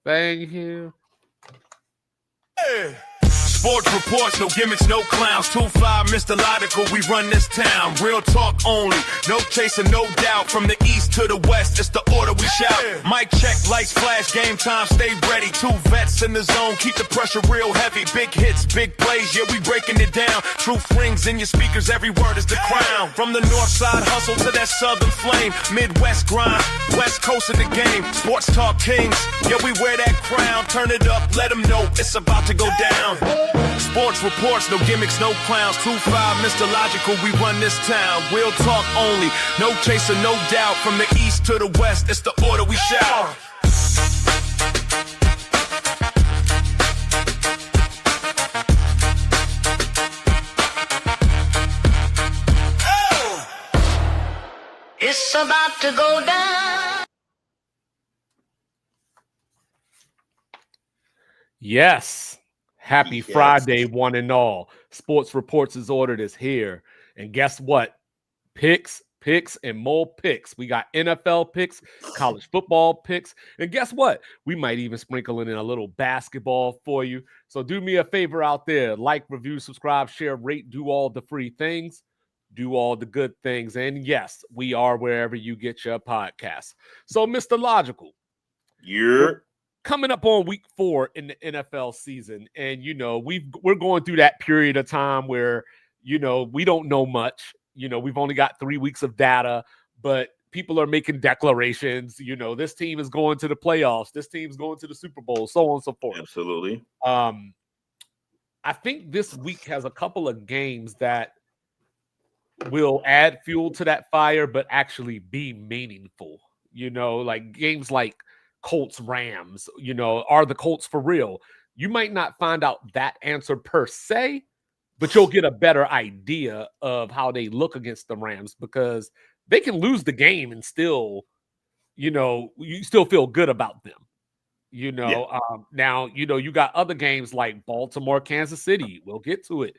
thing here. Hey. Sports reports, no gimmicks, no clowns. 2-5, Mr. Logical, we run this town. Real talk only, no chaser, no doubt. From the east to the west, it's the order we shout. Mic check, lights flash, game time, stay ready. 2 vets in the zone, keep the pressure real heavy. Big hits, big plays, yeah, we breaking it down. Truth rings in your speakers, every word is the crown. From the north side hustle to that southern flame. Midwest grind, west coast of the game. Sports talk kings, yeah, we wear that crown. Turn it up, let them know it's about to go down. Sports reports, no gimmicks, no clowns. 2-5, Mr. Logical, we run this town. Real talk only, no chaser, no doubt. From the east to the west, it's the order we shout. It's about to go down. Yes. Happy Friday, one and all. Sports Reports is ordered is here. And guess what? Picks, and more picks. We got NFL picks, college football picks. And guess what? We might even sprinkle in a little basketball for you. So do me a favor out there. Like, review, subscribe, share, rate, do all the free things. Do all the good things. And yes, we are wherever you get your podcasts. So, Mr. Logical. You're coming up on week 4 in the NFL season. And, we're going through that period of time where, we don't know much. We've only got 3 weeks of data, but people are making declarations. This team is going to the playoffs. This team's going to the Super Bowl, so on and so forth. Absolutely. I think this week has a couple of games that will add fuel to that fire, but actually be meaningful. Like games like Colts Rams, are the Colts for real? You might not find out that answer per se, but you'll get a better idea of how they look against the Rams, because they can lose the game and still, you still feel good about them. Now, you got other games like Baltimore, Kansas City. We'll get to it.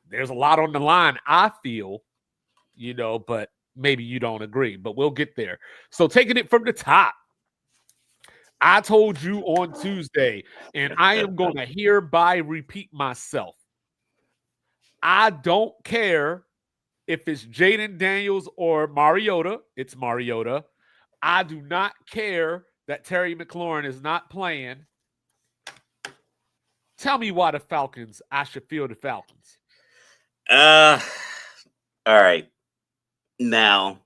There's a lot on the line, I feel, but maybe you don't agree, but we'll get there. So taking it from the top, I told you on Tuesday, and I am going to hereby repeat myself. I don't care if it's Jaden Daniels or Mariota. It's Mariota. I do not care that Terry McLaurin is not playing. Tell me why I should feel the Falcons. All right. Now,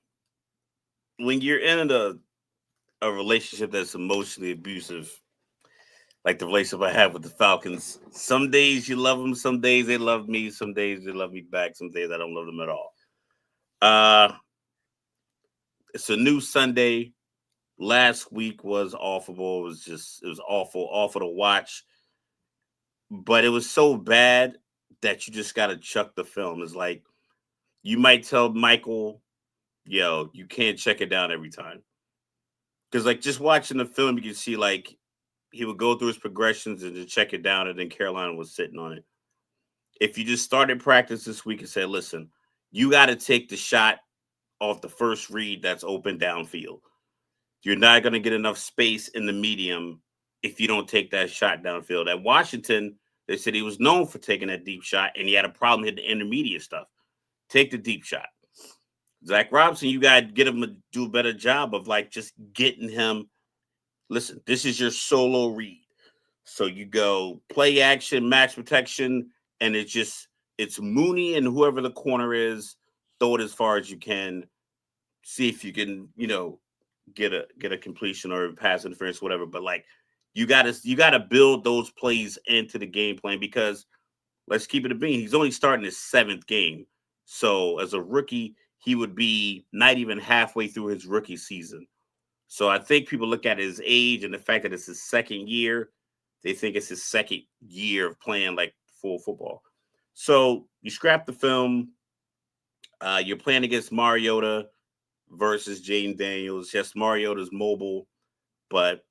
when you're in a relationship that's emotionally abusive, like the relationship I have with the Falcons, some days you love them, some days they love me, some days they love me back, some days I don't love them at all. It's a new Sunday. Last week was awful. It was awful to watch. But it was so bad that you just got to chuck the film. It's like, you might tell Michael, yo, you can't check it down every time. Because, like, just watching the film, you can see, like, he would go through his progressions and just check it down, and then Carolina was sitting on it. If you just started practice this week and said, listen, you got to take the shot off the first read that's open downfield. You're not going to get enough space in the medium if you don't take that shot downfield. At Washington, they said he was known for taking that deep shot, and he had a problem hitting the intermediate stuff. Take the deep shot. Zach Robinson, you got to get him to do a better job of, like, just getting him. Listen, this is your solo read. So you go play action, match protection, and it's Mooney and whoever the corner is, throw it as far as you can. See if you can, get a completion or a pass interference, whatever. But, like, you gotta build those plays into the game plan, because let's keep it a bean. He's only starting his 7th game. So as a rookie, he would be not even halfway through his rookie season. So I think people look at his age and the fact that it's his 2nd year. They think it's his 2nd year of playing, like, full football. So you scrap the film. You're playing against Mariota versus Jaden Daniels. Yes, Mariota's mobile, but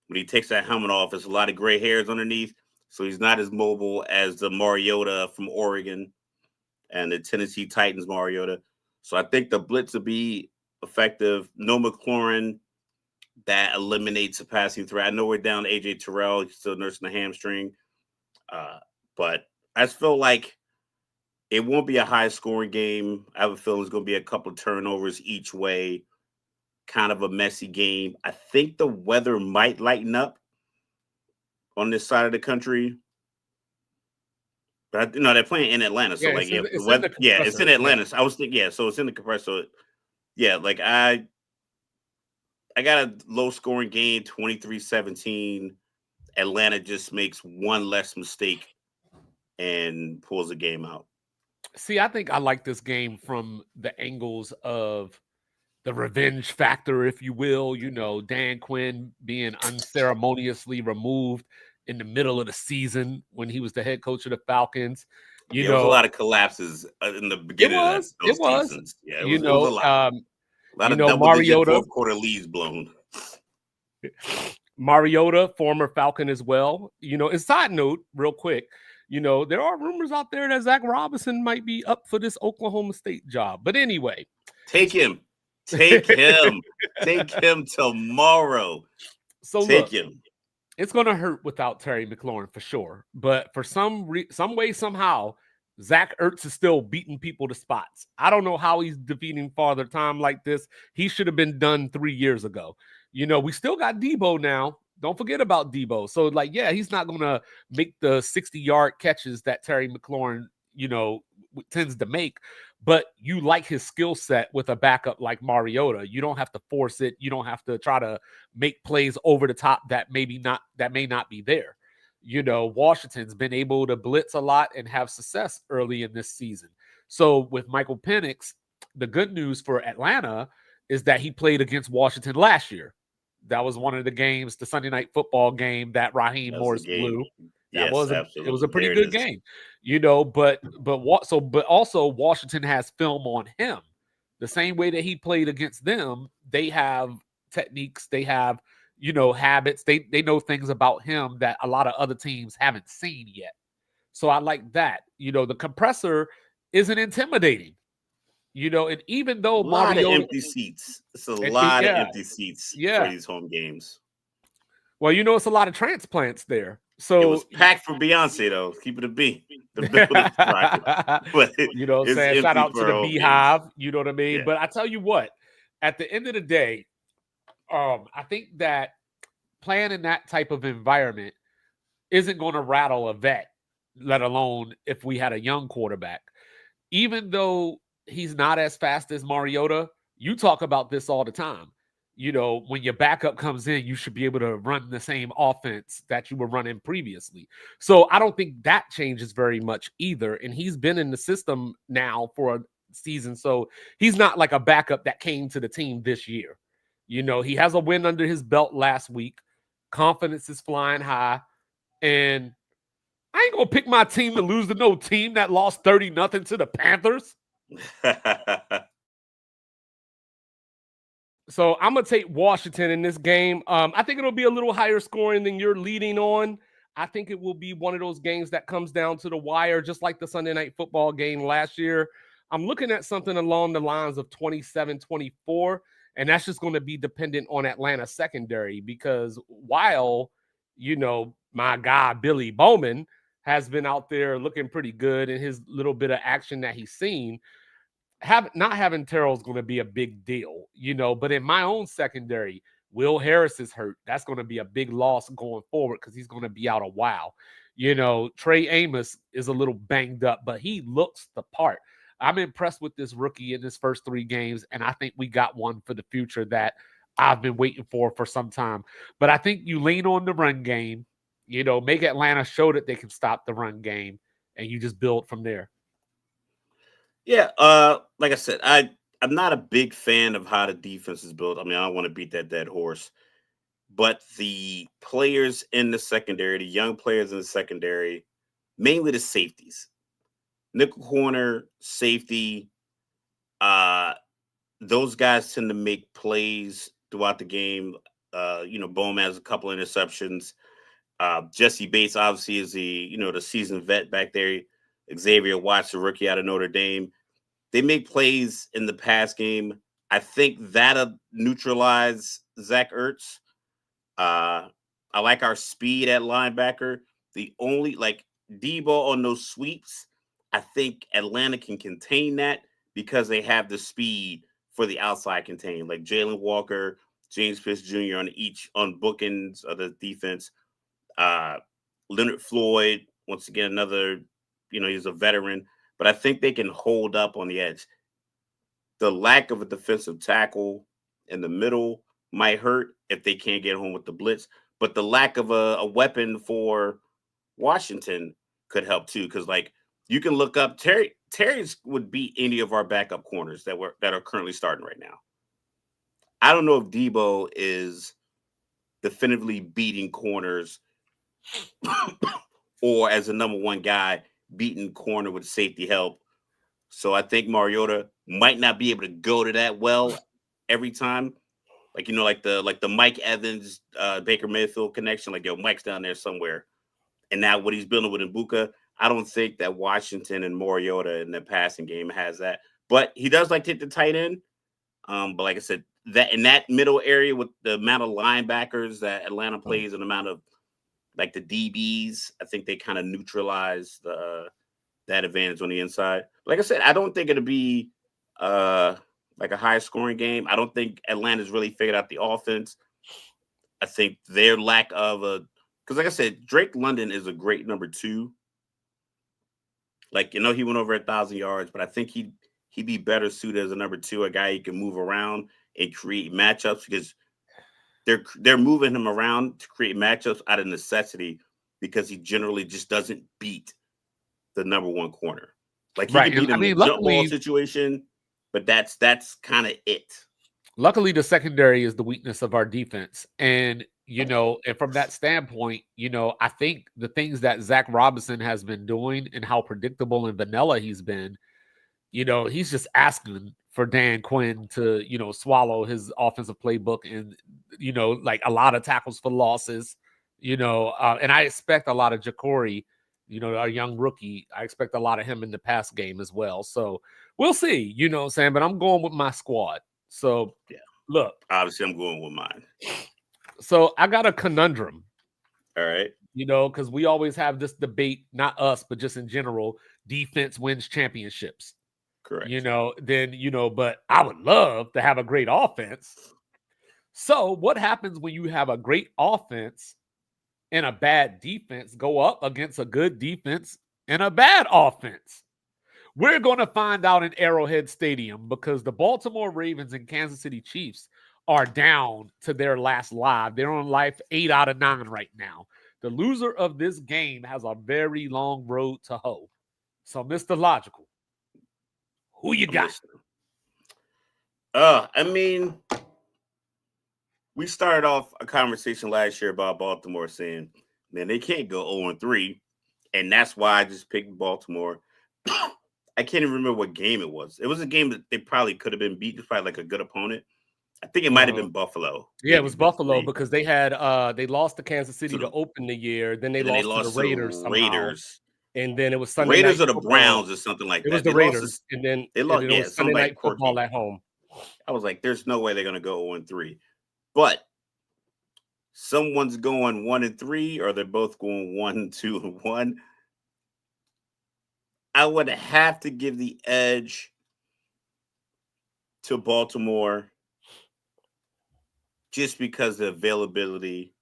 when he takes that helmet off, there's a lot of gray hairs underneath. So he's not as mobile as the Mariota from Oregon and the Tennessee Titans Mariota. So I think the blitz will be effective. No McLaurin. that eliminates a passing threat. I know we're down to AJ Terrell. He's still nursing the hamstring. But I just feel like it won't be a high-scoring game. I have a feeling it's going to be a couple of turnovers each way, kind of a messy game. I think the weather might lighten up on this side of the country. But they're playing in Atlanta, so it's in Atlanta. So I was thinking, so it's in the compressor. Yeah, like I got a low-scoring game, 23-17. Atlanta just makes one less mistake and pulls the game out. See, I think I like this game from the angles of the revenge factor, if you will. Dan Quinn being unceremoniously removed in the middle of the season when he was the head coach of the Falcons. There was a lot of collapses in the beginning of those seasons. Yeah, it was a lot. A lot of double-digit fourth-quarter leads blown. Mariota, former Falcon as well. And side note, real quick, there are rumors out there that Zach Robinson might be up for this Oklahoma State job. But anyway. Take him. Take him. Take him tomorrow. So take him. It's going to hurt without Terry McLaurin for sure. But for some way, somehow, Zach Ertz is still beating people to spots. I don't know how he's defeating Father Time like this. He should have been done 3 years ago. We still got Debo now. Don't forget about Debo. So, he's not going to make the 60-yard catches that Terry McLaurin, tends to make. But you like his skill set with a backup like Mariota. You don't have to force it. You don't have to try to make plays over the top that may not be there. Washington's been able to blitz a lot and have success early in this season. So with Michael Penix, the good news for Atlanta is that he played against Washington last year. That was one of the games, the Sunday Night Football game that Raheem Morris blew. It was a pretty good game, but also Washington has film on him. The same way that he played against them, they have techniques, they have, habits, they know things about him that a lot of other teams haven't seen yet. So I like that. The compressor isn't intimidating. And even though a lot of empty seats, it's a lot of empty seats for these home games. Well, it's a lot of transplants there. So it was packed for Beyonce, though. Keep it a B. The building's private. But what I'm saying? Shout out to the Beehive. Games. You know what I mean? Yeah. But I tell you what, at the end of the day, I think that playing in that type of environment isn't going to rattle a vet, let alone if we had a young quarterback. Even though he's not as fast as Mariota, you talk about this all the time. When your backup comes in, you should be able to run the same offense that you were running previously. So I don't think that changes very much either. And he's been in the system now for a season. So he's not like a backup that came to the team this year. He has a win under his belt last week. Confidence is flying high. And I ain't going to pick my team to lose to no team that lost 30-0 to the Panthers. So I'm going to take Washington in this game. I think it'll be a little higher scoring than you're leading on. I think it will be one of those games that comes down to the wire, just like the Sunday Night Football game last year. I'm looking at something along the lines of 27-24, and that's just going to be dependent on Atlanta secondary because while, my guy Billy Bowman has been out there looking pretty good in his little bit of action that he's seen, not having Terrell is going to be a big deal, but in my own secondary, Will Harris is hurt. That's going to be a big loss going forward because he's going to be out a while. Trey Amos is a little banged up, but he looks the part. I'm impressed with this rookie in his first 3 games, and I think we got one for the future that I've been waiting for some time. But I think you lean on the run game, make Atlanta show that they can stop the run game, and you just build from there. Yeah, like I said, I'm not a big fan of how the defense is built. I mean, I don't want to beat that dead horse. But the players in the secondary, the young players in the secondary, mainly the safeties, nickel corner, safety, those guys tend to make plays throughout the game. Bowman has a couple interceptions. Jesse Bates obviously is the seasoned vet back there. Xavier Watts, the rookie out of Notre Dame. They make plays in the pass game. I think that'll neutralize Zach Ertz. I like our speed at linebacker. The only Debo on those sweeps, I think Atlanta can contain that because they have the speed for the outside contain. Like Jalen Walker, James Pitts Jr. on bookends of the defense. Leonard Floyd, once again, another, he's a veteran, but I think they can hold up on the edge. The lack of a defensive tackle in the middle might hurt if they can't get home with the blitz, but the lack of a weapon for Washington could help too. Because you can look up Terry's would beat any of our backup corners that are currently starting right now. I don't know if Debo is definitively beating corners or as a number one guy beating corner with safety help. So I think Mariota might not be able to go to that well every time. Like the Mike Evans, Baker Mayfield connection. Mike's down there somewhere. And now what he's building with Mbuka, I don't think that Washington and Mariota in the passing game has that. But he does like to hit the tight end. But like I said, that in that middle area with the amount of linebackers that Atlanta plays and the amount of the DBs, I think they kind of neutralize that advantage on the inside. Like I said, I don't think it'll be a high scoring game. I don't think Atlanta's really figured out the offense. I think their lack of because like I said, Drake London is a great number 2. He went over 1,000 yards, but I think he'd be better suited as a number 2, a guy he can move around and create matchups because they're moving him around to create matchups out of necessity because he generally just doesn't beat the number 1 corner. He can beat him in a jump ball situation, but that's kind of it. Luckily, the secondary is the weakness of our defense. And, and from that standpoint, I think the things that Zach Robinson has been doing and how predictable and vanilla he's been, he's just asking for Dan Quinn to, swallow his offensive playbook and, a lot of tackles for losses, and I expect a lot of Ja'Cory, our young rookie. I expect a lot of him in the pass game as well. So we'll see, what I'm saying? But I'm going with my squad. So, yeah, look. Obviously, I'm going with mine. So I got a conundrum. All right. Because we always have this debate, not us, but just in general, defense wins championships. Correct. But I would love to have a great offense. So what happens when you have a great offense and a bad defense go up against a good defense and a bad offense? We're going to find out in Arrowhead Stadium because the Baltimore Ravens and Kansas City Chiefs are down to their last live. They're on life 8 out of 9 right now. The loser of this game has a very long road to hoe. So, Mr. Logical, who you got? We started off a conversation last year about Baltimore saying, man, they can't go 0-3. And that's why I just picked Baltimore. I can't even remember what game it was. It was a game that they probably could have been beat despite a good opponent. I think it might have been Buffalo. Yeah, it was Buffalo because they had they lost to Kansas City to open the year. Then they lost to the Raiders. And then it was Sunday Raiders night or the Browns or something like that. It was the Raiders. And then they lost. It was Sunday night football at home. I was like, there's no way they're going to go 0-3. But someone's going 1-3 or they're both going 1-2-1. I would have to give the edge to Baltimore just because the availability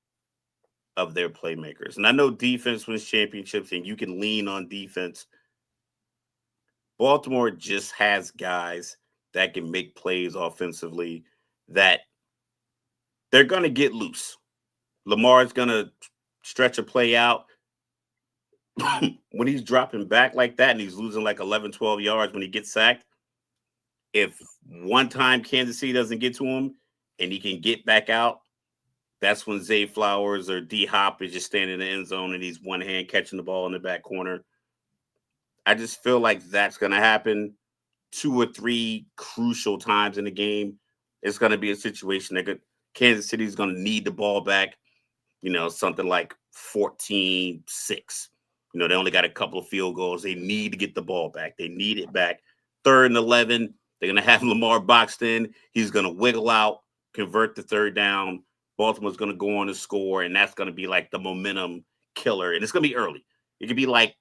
of their playmakers. And I know defense wins championships and you can lean on defense. Baltimore just has guys that can make plays offensively that they're going to get loose. Lamar's going to stretch a play out. When he's dropping back like that and he's losing 11, 12 yards when he gets sacked, if one time Kansas City doesn't get to him and he can get back out, that's when Zay Flowers or D-Hop is just standing in the end zone and he's one hand catching the ball in the back corner. I just feel like that's going to happen 2 or 3 crucial times in the game. It's going to be a situation that Kansas City is going to need the ball back, something like 14-6. They only got a couple of field goals. They need to get the ball back. They need it back. 3rd and 11, They're going to have Lamar boxed in. He's going to wiggle out, convert the third down. Baltimore's going to go on to score, and that's going to be like the momentum killer. And it's going to be early. It could be like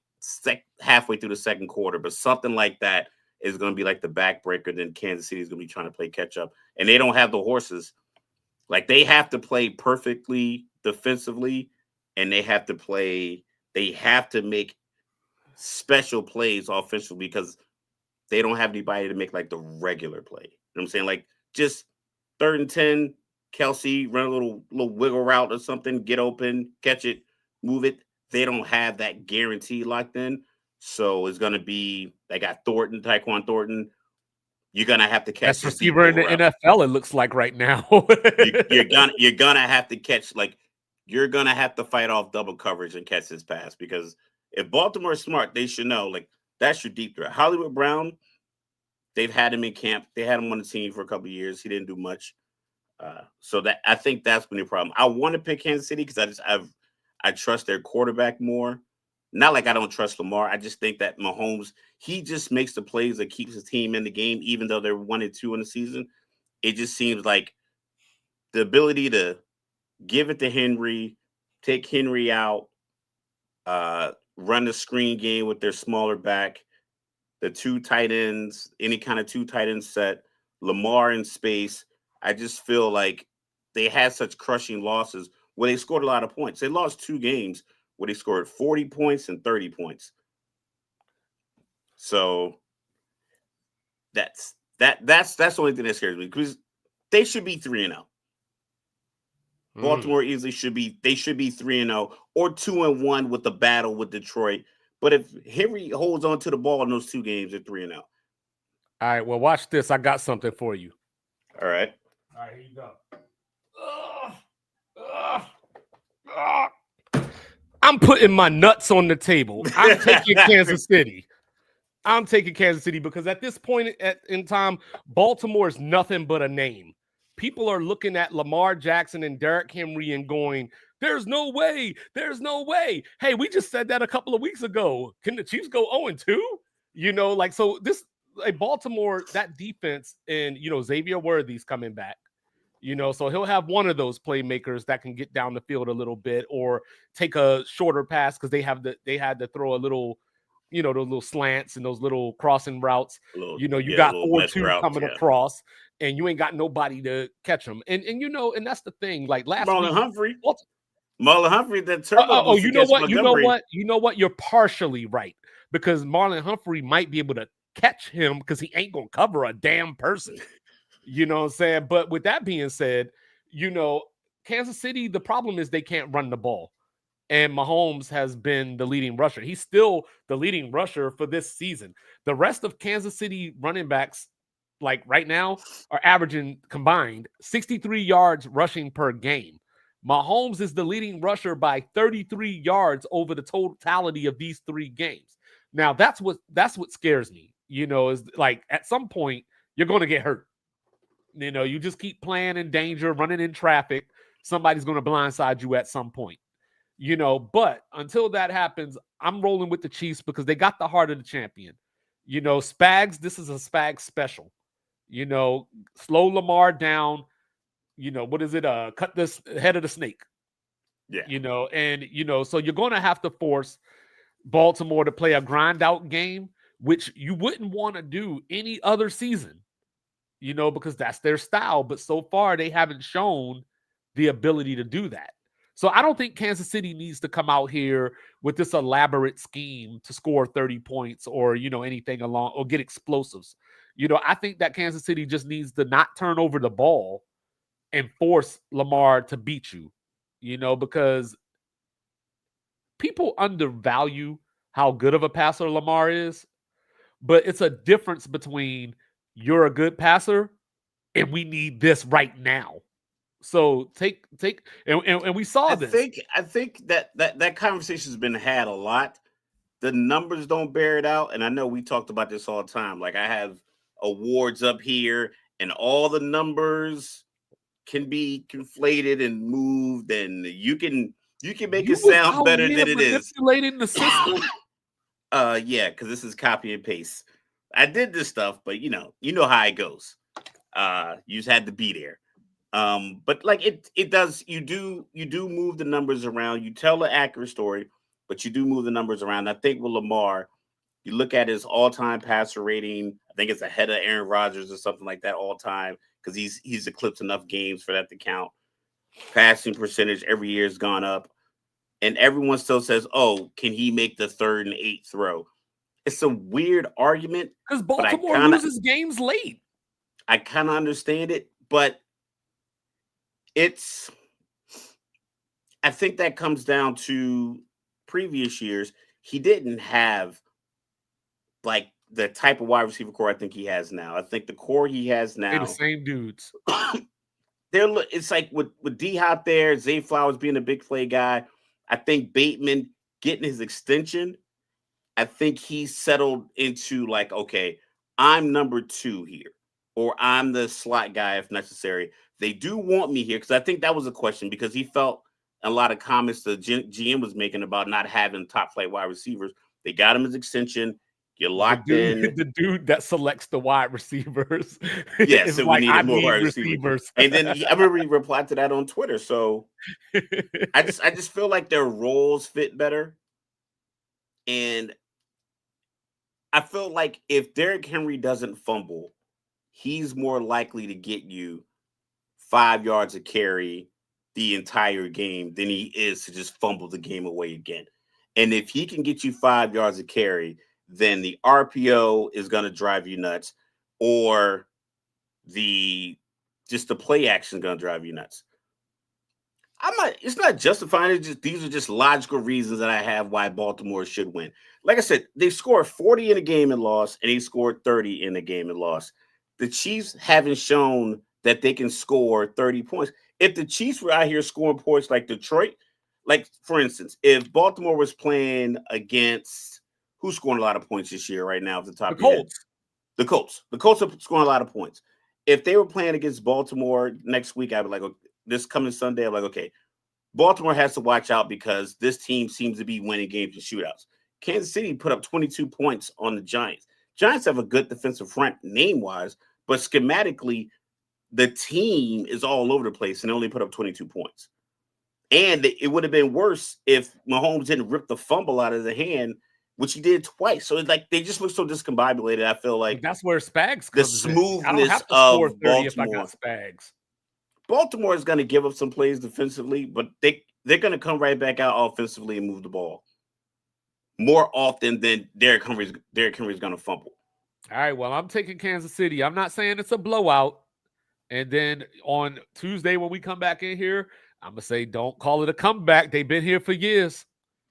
halfway through the second quarter, but something like that is going to be like the backbreaker. Then Kansas City is going to be trying to play catch up, and they don't have the horses. Like, they have to play perfectly defensively, and they have to make special plays offensively because they don't have anybody to make like the regular play. You know what I'm saying? Like, just 3rd and 10, Kelsey run a little wiggle route or something, get open, catch it, move it. They don't have that guarantee locked in. So it's going to be, they got Tyquan Thornton. You're going to have to catch best receiver in the NFL, it looks like right now. you're gonna have to catch, like, you're going to have to fight off double coverage and catch this pass, because if Baltimore is smart, they should know, like, that's your deep threat. Hollywood Brown, they've had him in camp. They had him on the team for a couple of years. He didn't do much. So that, I think that's been the problem. I want to pick Kansas City because I trust their quarterback more. Not like I don't trust Lamar. I just think that Mahomes, he just makes the plays that keeps his team in the game, even though they're 1-2 in the season. It just seems like the ability to give it to Henry, take Henry out, run the screen game with their smaller back, the 2 tight ends, any kind of 2 tight end set, Lamar in space. I just feel like they had such crushing losses where they scored a lot of points. They lost 2 games where they scored 40 points and 30 points. So that's the only thing that scares me, because they should be 3-0. Baltimore easily should be 3-0 or 2-1 with the battle with Detroit. But if Henry holds on to the ball in those 2 games, they're 3-0. All right, well, watch this. I got something for you. All right, here you go. I'm putting my nuts on the table. I'm taking Kansas City. I'm taking Kansas City because at this point in time, Baltimore is nothing but a name. People are looking at Lamar Jackson and Derrick Henry and going, there's no way. There's no way. Hey, we just said that a couple of weeks ago. Can the Chiefs go 0-2? You know, like, so this, like, Baltimore, that defense, and, you know, Xavier Worthy's coming back. You know, so he'll have one of those playmakers that can get down the field a little bit or take a shorter pass, because they had to throw a little, you know, those little slants and those little crossing routes. You know, you got 4-2 coming across, and you ain't got nobody to catch them. And you know, and that's the thing. Like last Marlon week, Humphrey, that turbo. You know what? You're partially right, because Marlon Humphrey might be able to catch him because he ain't gonna cover a damn person. You know what I'm saying? But with that being said, you know, Kansas City, the problem is they can't run the ball. And Mahomes has been the leading rusher. He's still the leading rusher for this season. The rest of Kansas City running backs, like right now, are averaging combined 63 yards rushing per game. Mahomes is the leading rusher by 33 yards over the totality of these 3 games. Now, that's what scares me, you know, is like at some point you're going to get hurt. You know, you just keep playing in danger, running in traffic. Somebody's going to blindside you at some point, you know. But until that happens, I'm rolling with the Chiefs because they got the heart of the champion. You know, Spags, this is a Spags special. You know, slow Lamar down. You know, what is it? Cut this head of the snake. Yeah. You know, and, you know, so you're going to have to force Baltimore to play a grind out game, which you wouldn't want to do any other season. You know, because that's their style. But so far, they haven't shown the ability to do that. So I don't think Kansas City needs to come out here with this elaborate scheme to score 30 points or, you know, anything along or get explosives. You know, I think that Kansas City just needs to not turn over the ball and force Lamar to beat you, you know, because people undervalue how good of a passer Lamar is. But it's a difference between you're a good passer and we need this right now. So take and we saw this. I think that conversation's been had a lot. The numbers don't bear it out. And I know we talked about this all the time. Like, I have awards up here and all the numbers can be conflated and moved, and you can make it sound better than it is. Manipulating the system. Yeah, because this is copy and paste. I did this stuff, but you know how it goes. You just had to be there. But like it does. You do move the numbers around. You tell an accurate story, but you do move the numbers around. I think with Lamar, you look at his all-time passer rating. I think it's ahead of Aaron Rodgers or something like that all time because he's eclipsed enough games for that to count. Passing percentage every year has gone up, and everyone still says, "Oh, can he make the 3rd and 8 throw?" It's a weird argument Because but Baltimore loses games late. I kind of understand it, but I think that comes down to previous years. He didn't have like the type of wide receiver core I think he has now. I think the core he has They're the now, same dudes. it's like with D Hop there, Zay Flowers being a big play guy. I think Bateman getting his extension. I think he settled into like, okay, I'm number 2 here, or I'm the slot guy if necessary. They do want me here because I think that was a question because he felt a lot of comments the GM was making about not having top flight wide receivers. They got him his extension. You're locked in. The dude that selects the wide receivers. Yes, so like, we needed more wide receivers. And then I remember he replied to that on Twitter. So I just feel like their roles fit better. And I feel like if Derrick Henry doesn't fumble, he's more likely to get you 5 yards of carry the entire game than he is to just fumble the game away again. And if he can get you 5 yards of carry, then the RPO is going to drive you nuts, or the play action is going to drive you nuts. It's not justifying it. These are just logical reasons that I have why Baltimore should win. Like I said, they scored 40 in a game and lost, and they scored 30 in a game and lost. The Chiefs haven't shown that they can score 30 points. If the Chiefs were out here scoring points like Detroit, like for instance, if Baltimore was playing against who's scoring a lot of points this year right now at the top of your head? The Colts. The Colts are scoring a lot of points. If they were playing against Baltimore next week, I'd be like, this coming Sunday, I'm like, okay, Baltimore has to watch out because this team seems to be winning games and shootouts. Kansas City put up 22 points on the Giants. Giants have a good defensive front name-wise, but schematically, the team is all over the place and only put up 22 points. And it would have been worse if Mahomes didn't rip the fumble out of the hand, which he did twice. So it's like they just look so discombobulated. I feel like that's where Spags comes the smoothness I don't have to score 30 Baltimore. if I got Spags. Baltimore is going to give up some plays defensively, but they're going to come right back out offensively and move the ball more often than Derrick Henry's going to fumble. All right, well, I'm taking Kansas City. I'm not saying it's a blowout. And then on Tuesday when we come back in here, I'm going to say don't call it a comeback. They've been here for years.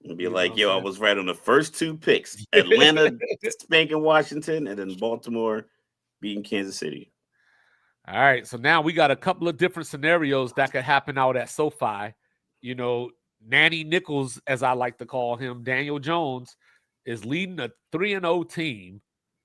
And be like, I was right on the first 2 picks. Atlanta spanking Washington, and then Baltimore beating Kansas City. All right, so now we got a couple of different scenarios that could happen out at SoFi. You know, Nanny Nichols, as I like to call him, Daniel Jones, is leading a 3-0 team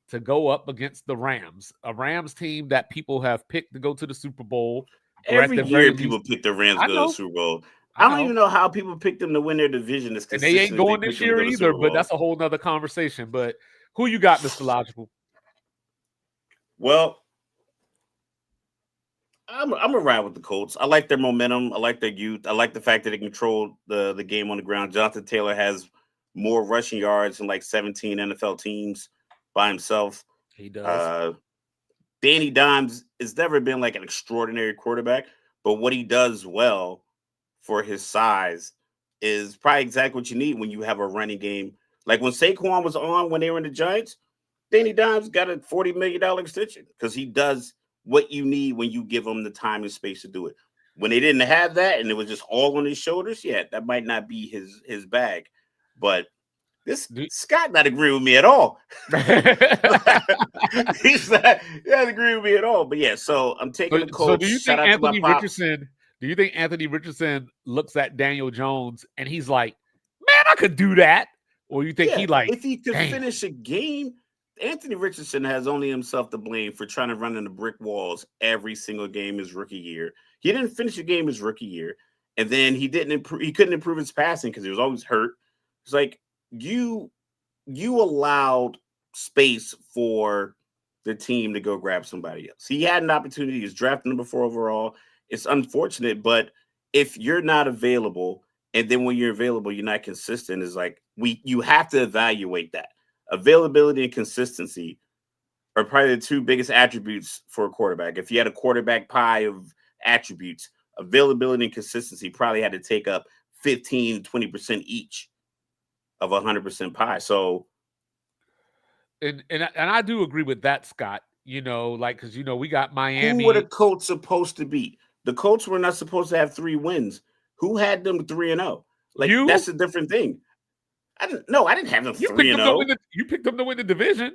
to go up against the Rams, a Rams team that people have picked to go to the Super Bowl. Every year people pick the Rams to go to the Super Bowl. I don't even know how people pick them to win their division. And they ain't going this year either, but that's a whole nother conversation. But who you got, Mr. Logical? Well, I'm gonna ride with the Colts. I like their momentum. I like their youth. I like the fact that they control the game on the ground. Jonathan Taylor has more rushing yards than like 17 NFL teams by himself. He does. Danny Dimes has never been like an extraordinary quarterback, but what he does well for his size is probably exactly what you need when you have a running game. Like when Saquon was on when they were in the Giants, Danny Dimes got a $40 million extension because he does what you need when you give him the time and space to do it. When they didn't have that and it was just all on his shoulders, that might not be his bag. But Scott not agreeing with me at all. He's not agreeing with me at all. But so I'm taking the Colts. So do you think Anthony Richardson? Do you think Anthony Richardson looks at Daniel Jones and he's like, "Man, I could do that"? Or you think if he could finish a game? Anthony Richardson has only himself to blame for trying to run into brick walls every single game his rookie year. He didn't finish a game his rookie year, and then he couldn't improve his passing because he was always hurt. It's like you allowed space for the team to go grab somebody else. He had an opportunity. He's drafted number 4 overall. It's unfortunate, but if you're not available, and then when you're available, you're not consistent, is like you have to evaluate that. Availability and consistency are probably the 2 biggest attributes for a quarterback. If you had a quarterback pie of attributes, availability and consistency probably had to take up 15, 20% each of 100% pie. So, and I do agree with that, Scott. Because we got Miami. who were the Colts supposed to beat? The Colts were not supposed to have 3 wins. Who had them 3-0? Like, that's a different thing. I didn't have them 3-0. You picked them to win the division.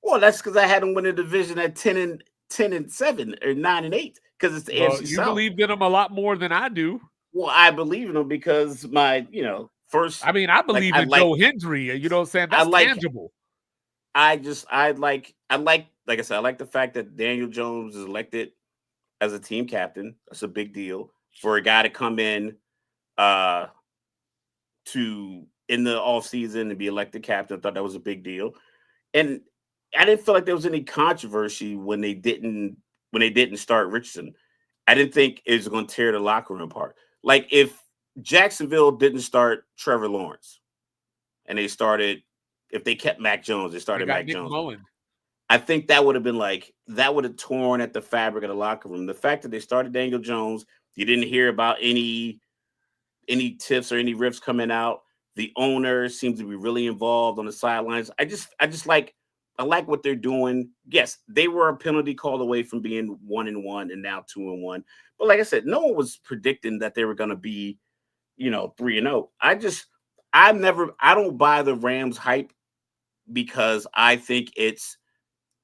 Well, that's because I had them win the division at 10-7 or 9-8 because it's the AFC you South. believed in them a lot more than I do. Well, I believe in them because my, first. I mean, I believe in Joe Hendry. You know what I'm saying? That's tangible. I like I said, I like the fact that Daniel Jones is elected as a team captain. That's a big deal for a guy to come in in the offseason and be elected captain. I thought that was a big deal. And I didn't feel like there was any controversy when they didn't start Richardson. I didn't think it was going to tear the locker room apart. Like if Jacksonville didn't start Trevor Lawrence and if they kept Mac Jones, they started Mac Jones. Mullen. I think that would have torn at the fabric of the locker room. The fact that they started Daniel Jones, you didn't hear about any tiffs or any riffs coming out. The owner seems to be really involved on the sidelines. I like what they're doing. Yes, they were a penalty call away from being 1-1 and now 2-1. But like I said, no one was predicting that they were going to be, 3-0. I don't buy the Rams hype because I think it's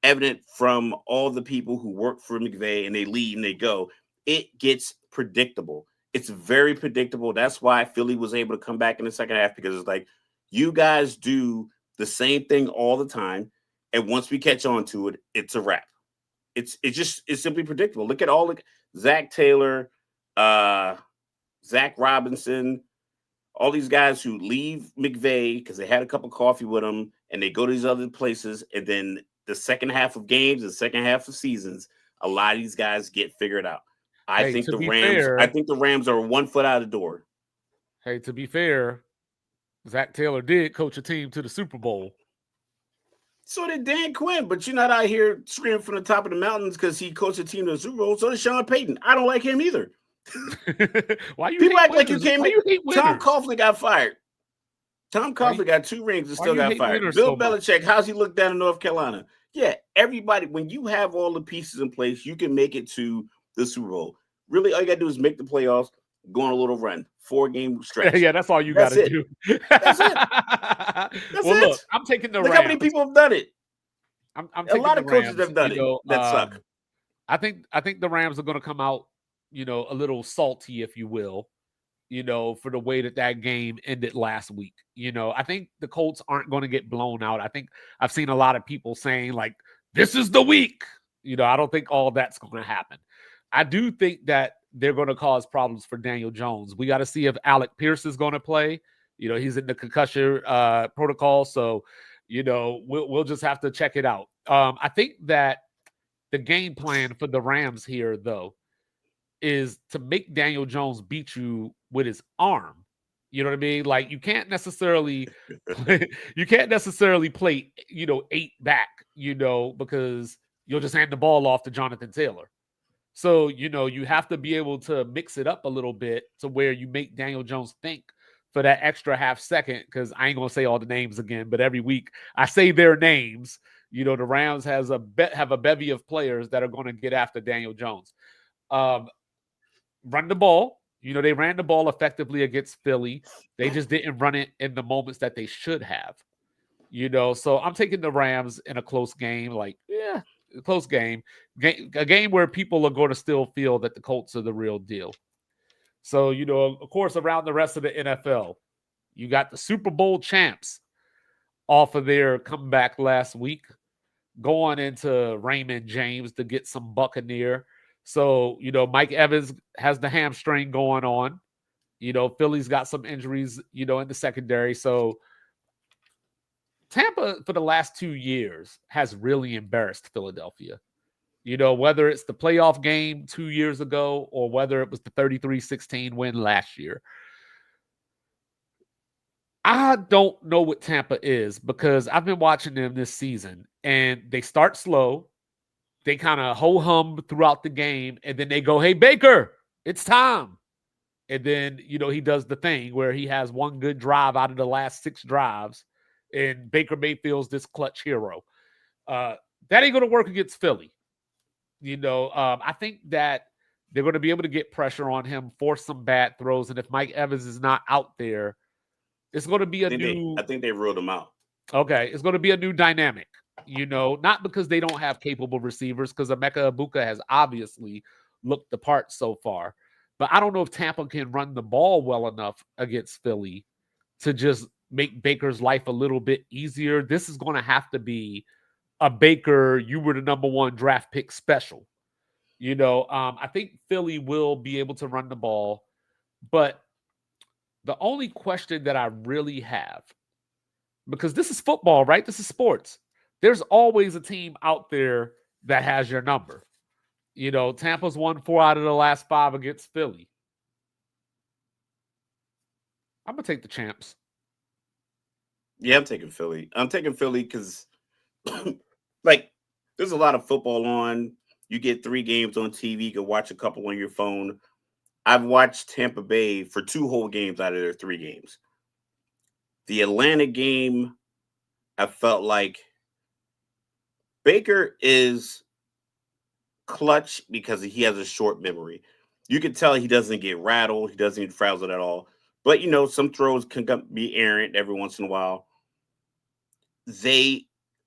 evident from all the people who work for McVay and they leave and they go. It gets predictable. It's very predictable. That's why Philly was able to come back in the second half because it's like you guys do the same thing all the time. And once we catch on to it, it's a wrap. It's simply predictable. Look at all Zach Taylor, Zach Robinson, all these guys who leave McVay because they had a cup of coffee with him and they go to these other places. And then the second half of games, the second half of seasons, a lot of these guys get figured out. I think the Rams are 1 foot out of the door. Hey, to be fair, Zach Taylor did coach a team to the Super Bowl. So did Dan Quinn, but you're not out here screaming from the top of the mountains because he coached a team to the Super Bowl. So did Sean Payton. I don't like him either. Why you people act winners? like you came in? Tom Coughlin got fired. Tom Coughlin got 2 rings and still got fired. Bill Belichick, how's he look down in North Carolina? Yeah, everybody, when you have all the pieces in place, you can make it to the Super Bowl. Really, all you got to do is make the playoffs, go on a little run, 4-game stretch. Yeah, that's all you got to do. That's it. That's it. Look, I'm taking the Rams. Look how many people have done it. I'm taking a lot of coaches Rams, have done it that suck. I think the Rams are going to come out, a little salty, if you will, for the way that game ended last week. I think the Colts aren't going to get blown out. I think I've seen a lot of people saying like, this is the week. I don't think all that's going to happen. I do think that they're going to cause problems for Daniel Jones. We got to see if Alec Pierce is going to play. He's in the concussion protocol. So, we'll just have to check it out. I think that the game plan for the Rams here, though, is to make Daniel Jones beat you with his arm. You know what I mean? Like you can't necessarily play 8 back, because you'll just hand the ball off to Jonathan Taylor. So, you have to be able to mix it up a little bit to where you make Daniel Jones think for that extra half second, because I ain't going to say all the names again, but every week I say their names. The Rams have a bevy of players that are going to get after Daniel Jones. Run the ball. They ran the ball effectively against Philly. They just didn't run it in the moments that they should have. So I'm taking the Rams in a close game. A close game, a game where people are going to still feel that the Colts are the real deal. So, of course, around the rest of the NFL, you got the Super Bowl champs off of their comeback last week, going into Raymond James to get some Buccaneer. So, Mike Evans has the hamstring going on. Philly's got some injuries, in the secondary. So Tampa for the last 2 years has really embarrassed Philadelphia. You know, whether it's the playoff game 2 years ago or whether it was the 33-16 win last year. I don't know what Tampa is because I've been watching them this season and they start slow. They kind of ho-hum throughout the game and then they go, "Hey, Baker, it's time." And then, you know, he does the thing where he has one good drive out of the last 6 drives and Baker Mayfield's this clutch hero. That ain't going to work against Philly. You know, I think that they're going to be able to get pressure on him, force some bad throws. And if Mike Evans is not out there, it's going to be I think they ruled him out. Okay, it's going to be a new dynamic. You know, not because they don't have capable receivers, because Emeka Ibuka has obviously looked the part so far. But I don't know if Tampa can run the ball well enough against Philly to just make Baker's life a little bit easier. This is going to have to be a Baker, you were the number 1 draft pick special. You know, I think Philly will be able to run the ball. But the only question that I really have, because this is football, right? This is sports. There's always a team out there that has your number. You know, Tampa's won 4 out of the last 5 against Philly. I'm going to take the champs. Yeah, I'm taking Philly. I'm taking Philly because, like, there's a lot of football on. You get 3 games on TV. You can watch a couple on your phone. I've watched Tampa Bay for 2 whole games out of their 3 games. The Atlanta game, I felt like Baker is clutch because he has a short memory. You can tell he doesn't get rattled. He doesn't get frazzled at all. But, you know, some throws can be errant every once in a while. They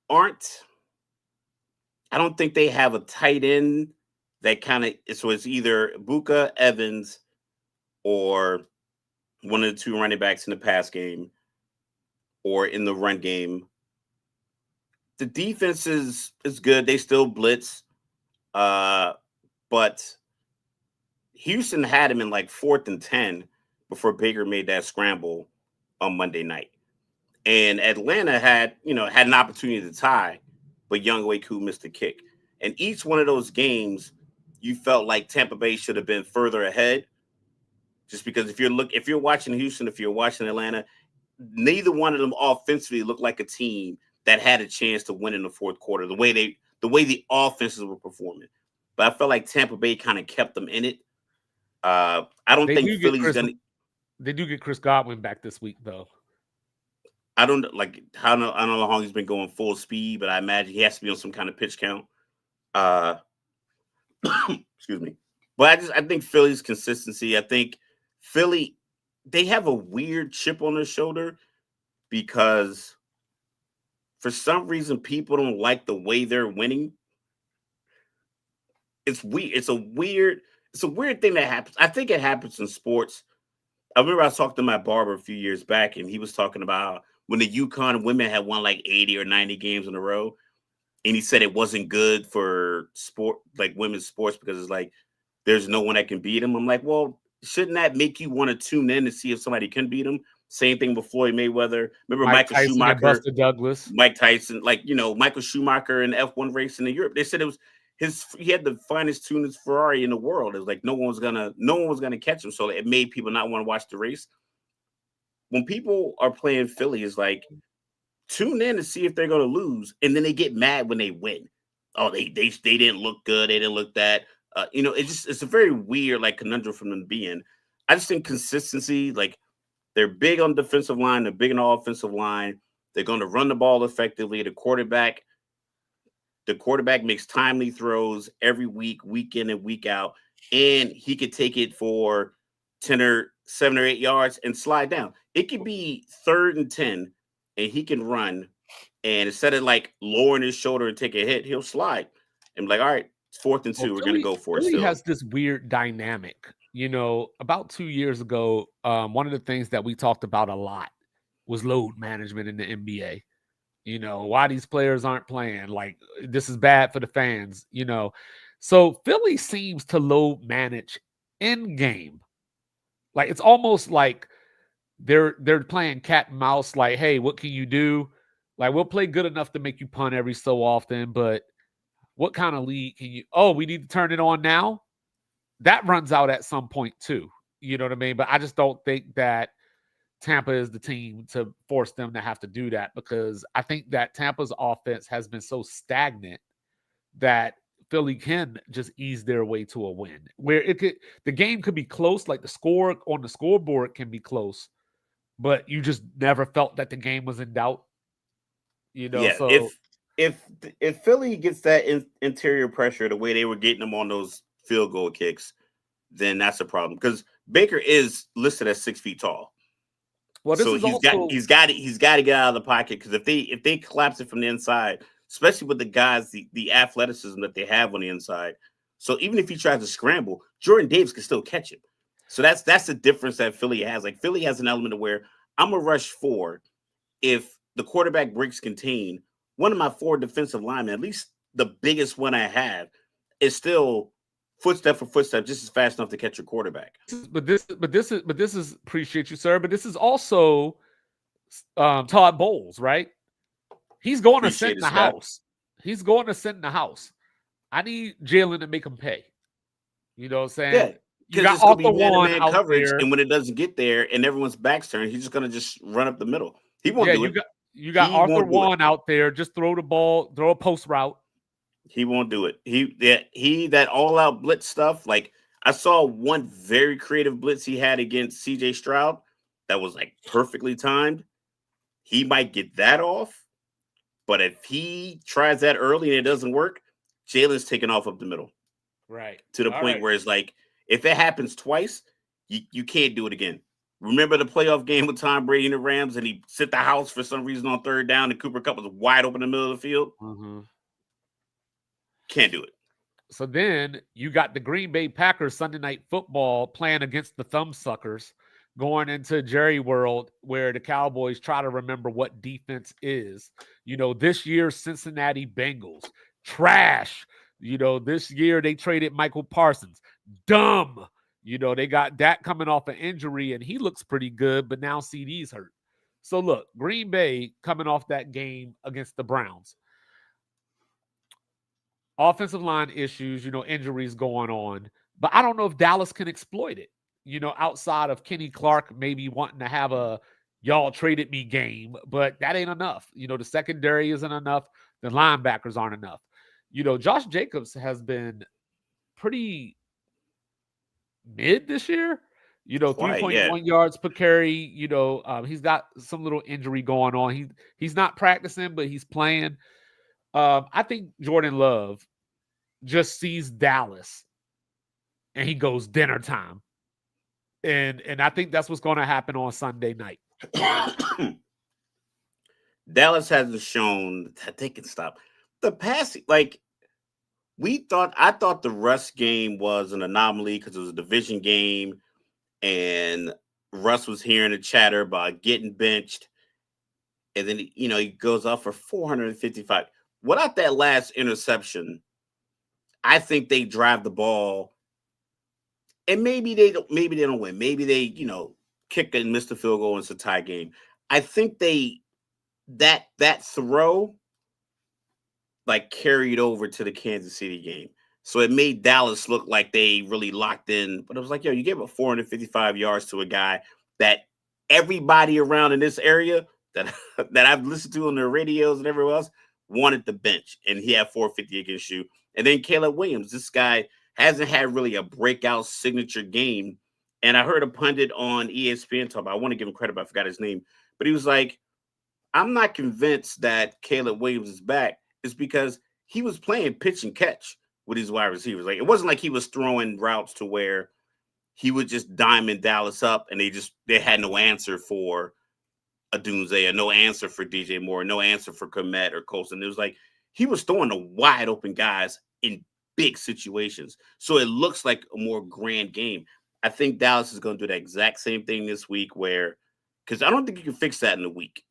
aren't, I don't think they have a tight end that kind of, so it's either Ibuka, Evans, or one of the 2 running backs in the pass game or in the run game. The defense is good. They still blitz. But Houston had him in like 4th and 10 before Baker made that scramble on Monday night. And Atlanta had an opportunity to tie, but Younghoe Koo missed the kick. And each one of those games, you felt like Tampa Bay should have been further ahead. Just because if you're watching Houston, if you're watching Atlanta, neither one of them offensively looked like a team that had a chance to win in the 4th quarter, the way the offenses were performing. But I felt like Tampa Bay kind of kept them in it. I don't think Philly's going to. They do get Chris Godwin back this week, though. I don't know how long he's been going full speed, but I imagine he has to be on some kind of pitch count. Excuse me. But I think Philly's consistency. I think Philly, they have a weird chip on their shoulder because for some reason people don't like the way they're winning. It's weird. It's a weird thing that happens. I think it happens in sports. I remember I was talking to my barber a few years back, and he was talking about when the UConn women had won like 80 or 90 games in a row. And he said it wasn't good for sport, like women's sports, because it's like there's no one that can beat them. I'm like, well, shouldn't that make you want to tune in to see if somebody can beat them? Same thing with Floyd Mayweather. Remember Michael Schumacher, Buster Douglas, Mike Tyson, Michael Schumacher in the F1 racing in Europe. They said it was he had the finest tuned Ferrari in the world. It was like no one was gonna catch him. So it made people not want to watch the race. When people are playing Philly, it's like tune in to see if they're gonna lose, and then they get mad when they win. Oh, they didn't look good. They didn't look that. It's a very weird conundrum from them to be in. I just think consistency, they're big on defensive line, they're big on the offensive line. They're going to run the ball effectively. The quarterback makes timely throws every week, week in and week out, and he could take it for 7 or 8 yards and slide down. It could be 3rd and 10, and he can run, and instead of lowering his shoulder and take a hit, he'll slide and be like, all right, it's 4th and 2. We're going to go for it. Philly has this weird dynamic. About 2 years ago, one of the things that we talked about a lot was load management in the NBA. Why these players aren't playing. This is bad for the fans, So Philly seems to load manage in game. It's almost like they're playing cat and mouse, hey, what can you do? Like, we'll play good enough to make you punt every so often, but what kind of league can you? Oh, we need to turn it on now. That runs out at some point too. You know what I mean? But I just don't think that Tampa is the team to force them to have to do that, because I think that Tampa's offense has been so stagnant that Philly can just ease their way to a win. Where the game could be close, like the score on the scoreboard can be close, but you just never felt that the game was in doubt. Yeah, So if Philly gets that interior pressure the way they were getting them on those field goal kicks, then that's a problem, because Baker is listed as 6 feet tall. Well, this So is also he's got to get out of the pocket, because if they collapse it from the inside, especially with the guys, the athleticism that they have on the inside. So even if he tries to scramble, Jordan Davis can still catch him. So that's the difference that Philly has. Like, Philly has an element of where I'm a rush 4 if the quarterback breaks contain. One of my 4 defensive linemen, at least the biggest one I have, is still footstep for footstep just as fast enough to catch your quarterback. But this is appreciate you, sir. But this is also Todd Bowles, right? He's going to sit in the house. He's going to sit in the house. I need Jalen to make him pay. You know what I'm saying? Yeah, you got it's gonna be man-to-man out coverage, there, and when it doesn't get there and everyone's back's turned, he's just gonna just run up the middle. He won't do it. You got Arthur Juan out there. Just throw the ball, throw a post route. He won't do it. That all-out blitz stuff. Like, I saw one very creative blitz he had against CJ Stroud that was like perfectly timed. He might get that off, but if he tries that early and it doesn't work, Jalen's taking off up the middle. Right. To the point where it's like, if it happens twice, you can't do it again. Remember the playoff game with Tom Brady and the Rams, and he sit the house for some reason on 3rd down, and Cooper Kupp was wide open in the middle of the field? Mm-hmm. Can't do it. So then you got the Green Bay Packers Sunday Night Football playing against the Thumbsuckers, going into Jerry World, where the Cowboys try to remember what defense is. This year's Cincinnati Bengals, trash. This year they traded Michael Parsons, dumb. They got Dak coming off an injury, and he looks pretty good, but now CD's hurt. So look, Green Bay coming off that game against the Browns. Offensive line issues, injuries going on. But I don't know if Dallas can exploit it, outside of Kenny Clark maybe wanting to have a y'all traded me game, but that ain't enough. The secondary isn't enough. The linebackers aren't enough. Josh Jacobs has been pretty mid this year. 3.1 yards per carry. He's got some little injury going on. He's not practicing, but he's playing. I think Jordan Love just sees Dallas and he goes dinner time. And I think that's what's going to happen on Sunday night. Dallas hasn't shown that they can stop the passing. Like, I thought the Russ game was an anomaly because it was a division game, and Russ was hearing the chatter about getting benched. And then, he goes off for 455. Without that last interception, I think they drive the ball, and maybe they don't win. Maybe they, kick and miss the field goal and it's a tie game. I think that throw like carried over to the Kansas City game. So it made Dallas look like they really locked in. But it was like, you gave up 455 yards to a guy that everybody around in this area that I've listened to on the radios and everywhere else wanted the bench, and he had 450 against you. And then Caleb Williams, this guy hasn't had really a breakout signature game. And I heard a pundit on ESPN talk about, I want to give him credit, but I forgot his name. But he was like, I'm not convinced that Caleb Williams is back. It's because he was playing pitch and catch with his wide receivers. Like, it wasn't like he was throwing routes to where he would just diamond Dallas up and they had no answer for Adunze, no answer for DJ Moore, no answer for Komet or Colson. It was like he was throwing the wide open guys in big situations. So it looks like a more grand game. I think Dallas is going to do the exact same thing this week because I don't think you can fix that in a week.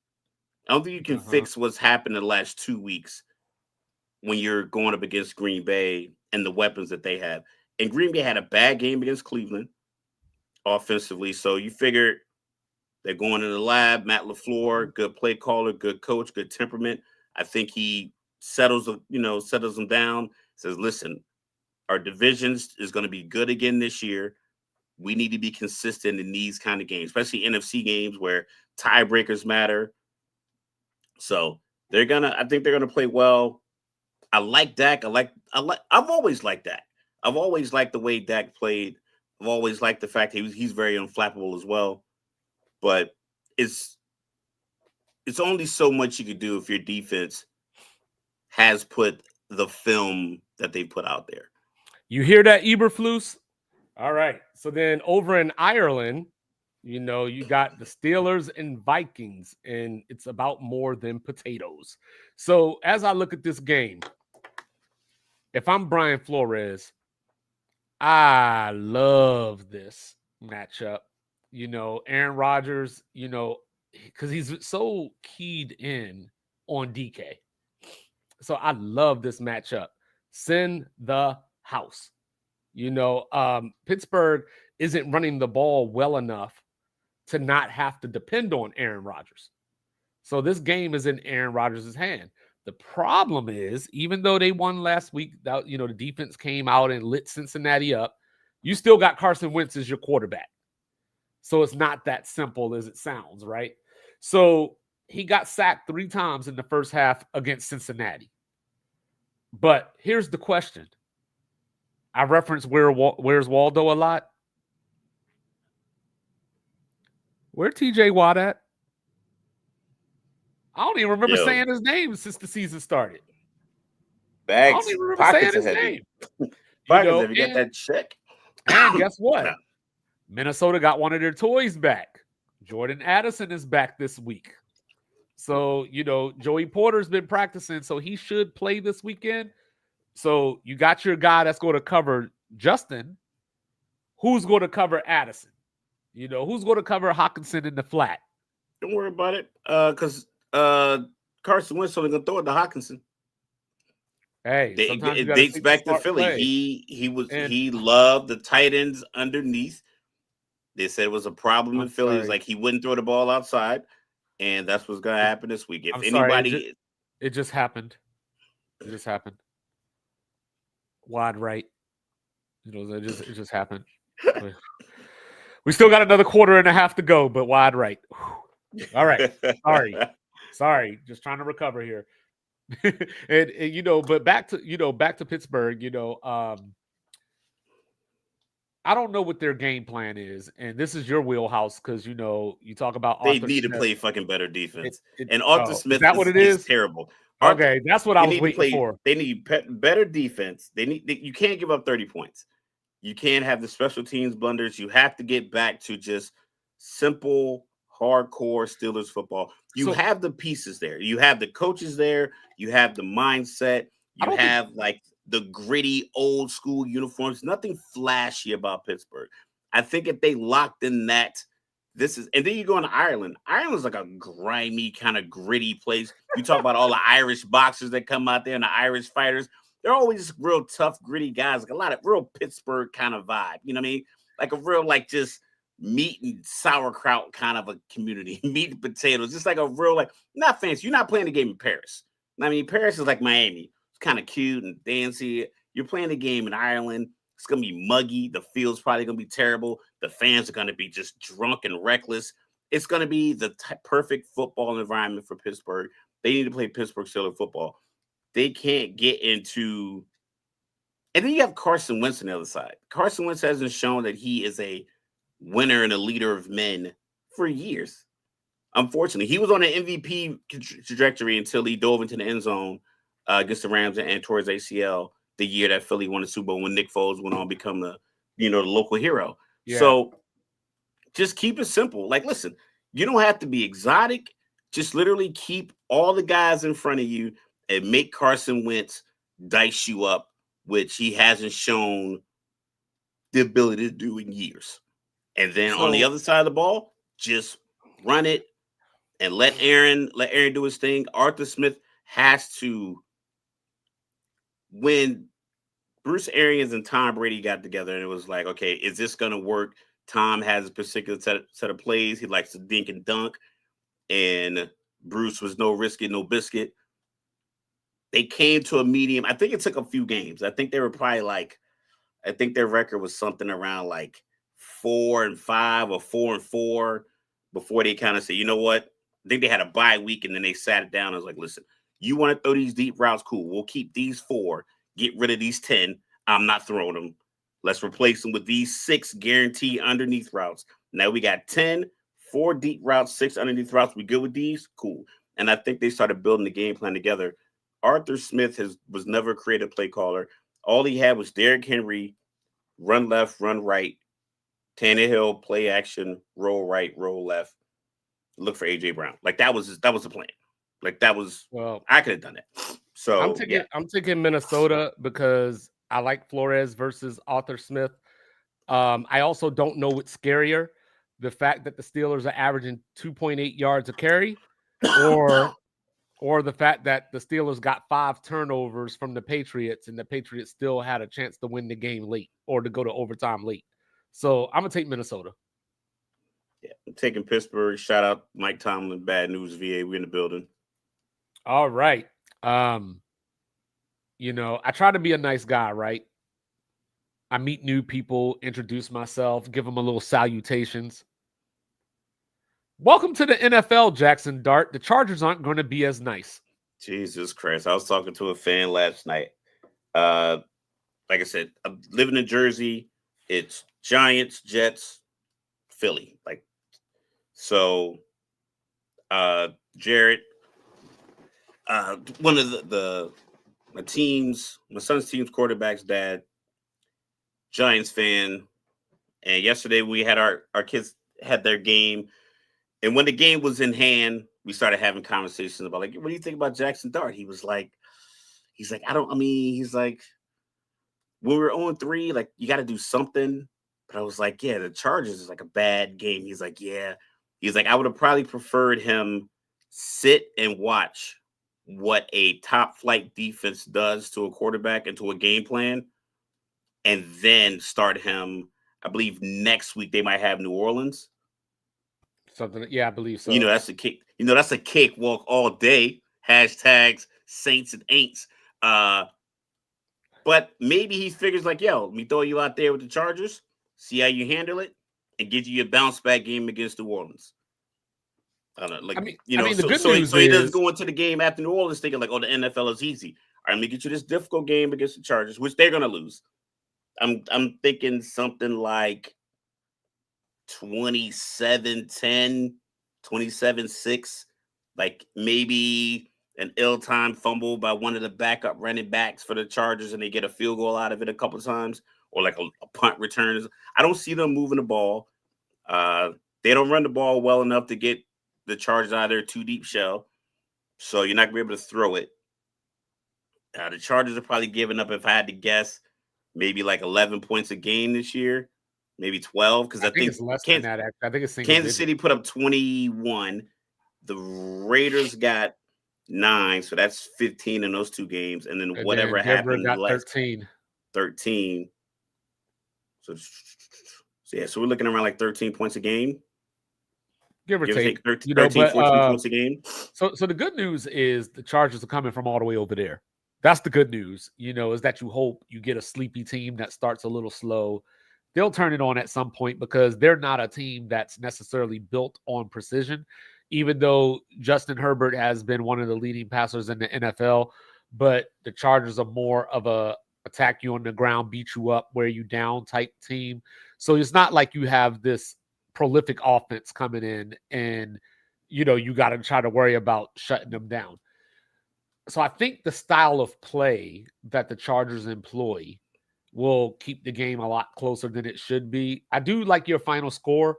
I don't think you can fix what's happened in the last 2 weeks when you're going up against Green Bay and the weapons that they have. And Green Bay had a bad game against Cleveland offensively. So you figure They're going in the lab. Matt LaFleur, good play caller, good coach, good temperament. I think he settles them down. Says, listen, our divisions is going to be good again this year. We need to be consistent in these kind of games, especially NFC games where tiebreakers matter. So I think they're gonna play well. I like Dak. I've always liked Dak. I've always liked the way Dak played. I've always liked the fact he's very unflappable as well. But it's only so much you could do if your defense has put the film that they put out there. You hear that, Eberflus? All right. So then over in Ireland, you got the Steelers and Vikings, and it's about more than potatoes. So as I look at this game, if I'm Brian Flores, I love this matchup. Aaron Rodgers, because he's so keyed in on DK. So I love this matchup. Send the house. Pittsburgh isn't running the ball well enough to not have to depend on Aaron Rodgers. So this game is in Aaron Rodgers' hand. The problem is, even though they won last week, the defense came out and lit Cincinnati up, you still got Carson Wentz as your quarterback. So it's not that simple as it sounds, right? So he got sacked 3 times in the first half against Cincinnati. But here's the question. I reference Where's Waldo a lot. Where TJ Watt at? I don't even remember saying his name since the season started. Bags, I don't even remember saying his name. Have you got that check? And guess what? Minnesota got one of their toys back. Jordan Addison is back this week. So, Joey Porter's been practicing, so he should play this weekend. So you got your guy that's going to cover Justin. Who's going to cover Addison? Who's going to cover Hawkinson in the flat? Don't worry about it, because Carson Wentz only going to throw it to Hawkinson. Hey, it dates back to Philly. Play. He loved the tight ends underneath. They said it was a problem in Philly. It's like he wouldn't throw the ball outside, and that's what's going to happen this week. If anybody, it just happened. It just happened. Wide right. It just happened. We still got another quarter and a half to go, but wide right. All right. Sorry. Just trying to recover here. and but back to Pittsburgh, I don't know what their game plan is, and this is your wheelhouse because you talk about they Arthur need Smith. to play fucking better defense. And Arthur Smith is that what it is? Terrible. Okay, that's what I was waiting for. They need better defense. You can't give up 30 points. You can't have the special teams blunders. You have to get back to just simple, hardcore Steelers football. You have the pieces there. You have the coaches there. You have the mindset. You have the gritty old school uniforms. Nothing flashy about Pittsburgh. I think if they locked in that, and then you go into Ireland. Ireland's like a grimy, kind of gritty place. You talk about all the Irish boxers that come out there and the Irish fighters. They're always real tough, gritty guys, like a lot of real Pittsburgh kind of vibe. You know what I mean? Like a real, just meat and sauerkraut kind of a community, meat and potatoes, just like a real, not fancy. You're not playing the game in Paris. I mean, Paris is like Miami. It's kind of cute and fancy. You're playing the game in Ireland. It's going to be muggy. The field's probably going to be terrible. The fans are going to be just drunk and reckless. It's going to be the perfect football environment for Pittsburgh. They need to play Pittsburgh Steelers football. They can't get into – and then you have Carson Wentz on the other side. Carson Wentz hasn't shown that he is a winner and a leader of men for years. Unfortunately, he was on an MVP trajectory until he dove into the end zone against the Rams and tore his ACL the year that Philly won the Super Bowl when Nick Foles went on to become the local hero. Yeah. So just keep it simple. Listen, you don't have to be exotic. Just literally keep all the guys in front of you and make Carson Wentz dice you up, which he hasn't shown the ability to do in years. And then on the other side of the ball, just run it and let Aaron do his thing. Arthur Smith has to. When Bruce Arians and Tom Brady got together and it was like, okay, is this going to work? Tom has a particular set of plays. He likes to dink and dunk. And Bruce was no risk it, no biscuit. They came to a medium. I think it took a few games. I think they were probably like, I think their record was something around like 4-5 or 4-4 before they kind of said, you know what? I think they had a bye week, and then they sat it down and was like, listen, you want to throw these deep routes? Cool. We'll keep these 4, get rid of these 10. I'm not throwing them. Let's replace them with these 6 guaranteed underneath routes. Now we got 10, 4 deep routes, 6 underneath routes. We good with these? Cool. And I think they started building the game plan together. Arthur Smith was never a creative play caller. All he had was Derrick Henry, run left, run right. Tannehill, play action, roll right, roll left. Look for A.J. Brown. Like that was the plan. Like that was. Well, I could have done that. So I'm taking Minnesota because I like Flores versus Arthur Smith. I also don't know what's scarier, the fact that the Steelers are averaging 2.8 yards a carry, or the fact that the Steelers got 5 turnovers from the Patriots, and the Patriots still had a chance to win the game late or to go to overtime late. So I'm going to take Minnesota. Yeah, I'm taking Pittsburgh. Shout out Mike Tomlin, Bad News VA. We in the building. All right. You know, I try to be a nice guy, right? I meet new people, introduce myself, give them a little salutations. Welcome to the NFL, Jackson Dart. The Chargers aren't going to be as nice. Jesus Christ. I was talking to a fan last night. Like I said, I'm living in Jersey. It's Giants, Jets, Philly. Like, so Jared, one of my son's team's quarterback's dad, Giants fan. And yesterday we had our kids had their game. And when the game was in hand, we started having conversations about like, what do you think about Jackson Dart? He's like, he's like, when we were 0-3, like you got to do something. But I was like, yeah, the Chargers is like a bad game. He's like, yeah. He's like, I would have probably preferred him sit and watch what a top flight defense does to a quarterback and to a game plan, and then start him. I believe next week they might have New Orleans. Something, yeah, I believe so. You know, that's a kick. You know, that's a cakewalk all day. Hashtags Saints and Aints. But maybe he figures like, yo, let me throw you out there with the Chargers, see how you handle it, and give you a bounce back game against New Orleans. I don't know, like the good news so he doesn't go into the game after New Orleans thinking like, oh, the NFL is easy. All right, let me get you this difficult game against the Chargers, which they're gonna lose. I'm thinking something like 27-10, 27-6, like maybe an ill-timed fumble by one of the backup running backs for the Chargers, and they get a field goal out of it a couple of times, or like a punt return. I don't see them moving the ball. They don't run the ball well enough to get the Chargers out of their too deep shell, so you're not going to be able to throw it. The Chargers are probably giving up, if I had to guess, maybe like 11 points a game this year, maybe 12, because I think it's less than that. I think it's Kansas City put up 21. The Raiders got 9, so that's 15 in those 2 games, and then whatever happened got last 13. So yeah, so we're looking around like 13 points a game. Give or take 13, 14 points a game. So the good news is the Chargers are coming from all the way over there. That's the good news, is that you hope you get a sleepy team that starts a little slow. They'll turn it on at some point because they're not a team that's necessarily built on precision, even though Justin Herbert has been one of the leading passers in the NFL. But the Chargers are more of a attack you on the ground, beat you up, wear you down type team. So it's not like you have this prolific offense coming in and, you got to try to worry about shutting them down. So I think the style of play that the Chargers employ will keep the game a lot closer than it should be. I do like your final score,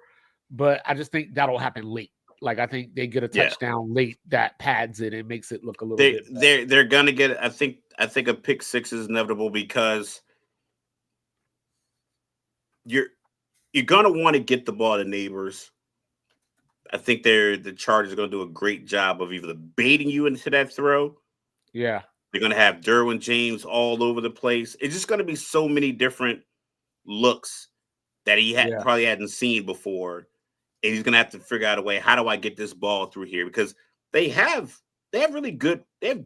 but I just think that'll happen late. Like I think they get a touchdown late that pads it and makes it look a little bit better. They're gonna get. I think a pick 6 is inevitable because you're gonna want to get the ball to Neighbors. I think the Chargers are gonna do a great job of either baiting you into that throw. Yeah. They're going to have Derwin James all over the place. It's just going to be so many different looks that he probably hadn't seen before, and he's gonna have to figure out a way. How do I get this ball through here? Because they have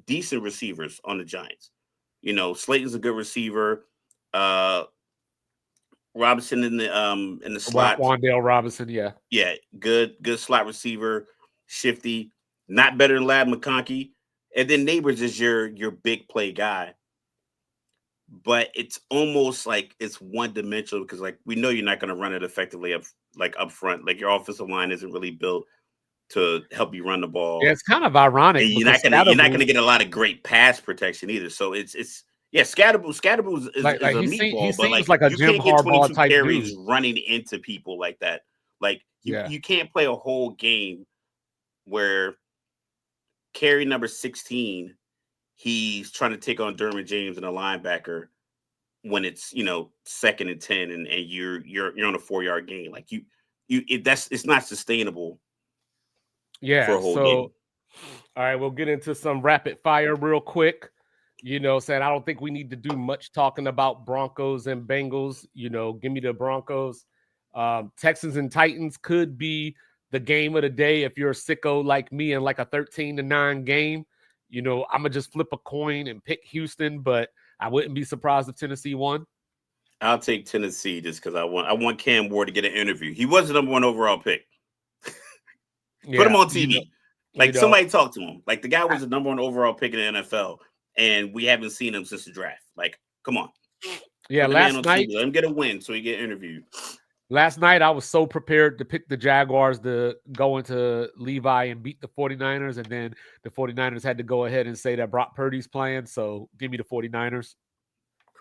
decent receivers on the Giants. Slayton's a good receiver. Robinson in the slot. Wan'Dale Robinson, yeah, good slot receiver, shifty, not better than Lad McConkey. And then Neighbors is your big play guy. But it's almost like it's one dimensional because like we know you're not going to run it effectively up front. Like your offensive line isn't really built to help you run the ball. Yeah, it's kind of ironic. And you're not gonna get a lot of great pass protection either. So it's Scatterbo is a meatball, but like a you Jim can't get 22 Harbaugh type carries dude. running into people like that. Like you can't play a whole game where carry number 16, he's trying to take on Derwin James and a linebacker when it's 2nd and 10 and you're on a 4-yard gain. Like it's not sustainable. Yeah. For a whole game. All right, we'll get into some rapid fire real quick. Saying I don't think we need to do much talking about Broncos and Bengals. Give me the Broncos. Texans and Titans could be the game of the day if you're a sicko like me and like a 13-9 game. I'm gonna just flip a coin and pick Houston, but I wouldn't be surprised if Tennessee won. I'll take Tennessee just because I want Cam Ward to get an interview. He was the number 1 overall pick. Put him on TV. Somebody talk to him. Like the guy was the number 1 overall pick in the NFL, and we haven't seen him since the draft. Like, come on. Yeah, last night let him get a win so he get interviewed. Last night I was so prepared to pick the Jaguars to go into Levi and beat the 49ers, and then the 49ers had to go ahead and say that Brock Purdy's playing, so give me the 49ers.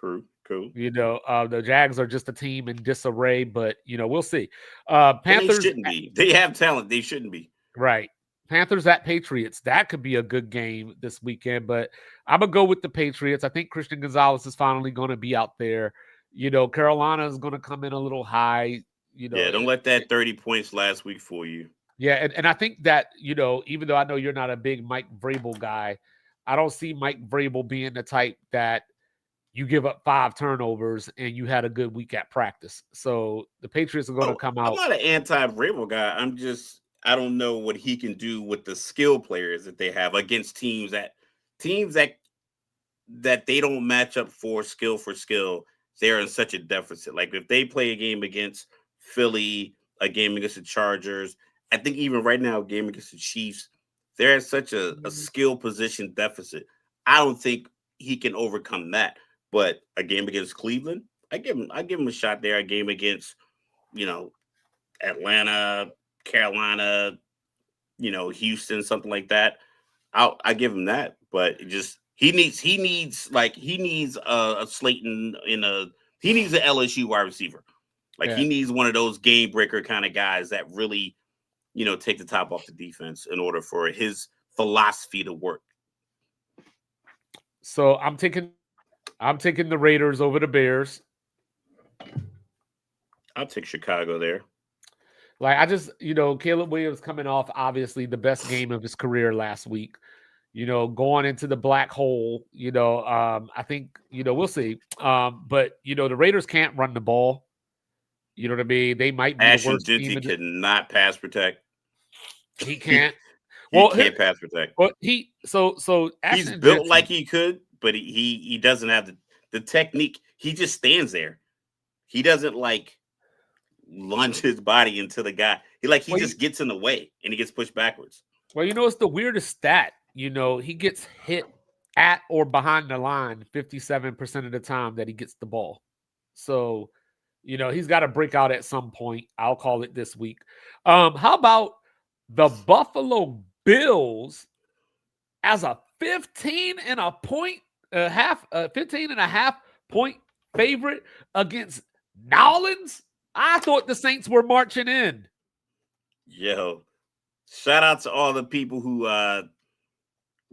Cool. The Jags are just a team in disarray, but we'll see. Panthers they shouldn't be. They have talent. They shouldn't be. Right. Panthers at Patriots. That could be a good game this weekend, but I'm going to go with the Patriots. I think Christian Gonzalez is finally going to be out there. Carolina is going to come in a little high. Don't let that 30 points last week fool you. Yeah, and I think that, even though I know you're not a big Mike Vrabel guy, I don't see Mike Vrabel being the type that you give up 5 turnovers and you had a good week at practice. So the Patriots are going to come out. I'm not an anti-Vrabel guy. I don't know what he can do with the skill players that they have against teams that they don't match up for skill. They're in such a deficit. Like if they play a game against Philly, a game against the Chargers, I think even right now, a game against the Chiefs, they're at such a skill position deficit. I don't think he can overcome that. But a game against Cleveland, I give him a shot there. A game against, Atlanta, Carolina, Houston, something like that. I give him that. But he needs a Slayton he needs an LSU wide receiver. He needs one of those game breaker kind of guys that really, take the top off the defense in order for his philosophy to work. So I'm taking the Raiders over the Bears. I'll take Chicago there. Caleb Williams coming off obviously the best game of his career last week. Going into the black hole. I think we'll see. But the Raiders can't run the ball. You know what I mean? They might be the worst team. Could not pass protect. He can't. He can't pass protect. But he's built like he could, but he doesn't have the technique. He just stands there. He doesn't lunge his body into the guy. He just gets in the way and he gets pushed backwards. Well, it's the weirdest stat. He gets hit at or behind the line 57% of the time that he gets the ball. So, he's got to break out at some point. I'll call it this week. How about the Buffalo Bills as a 15.5 point favorite against Nolans? I thought the Saints were marching in. Yo, shout out to all the people who were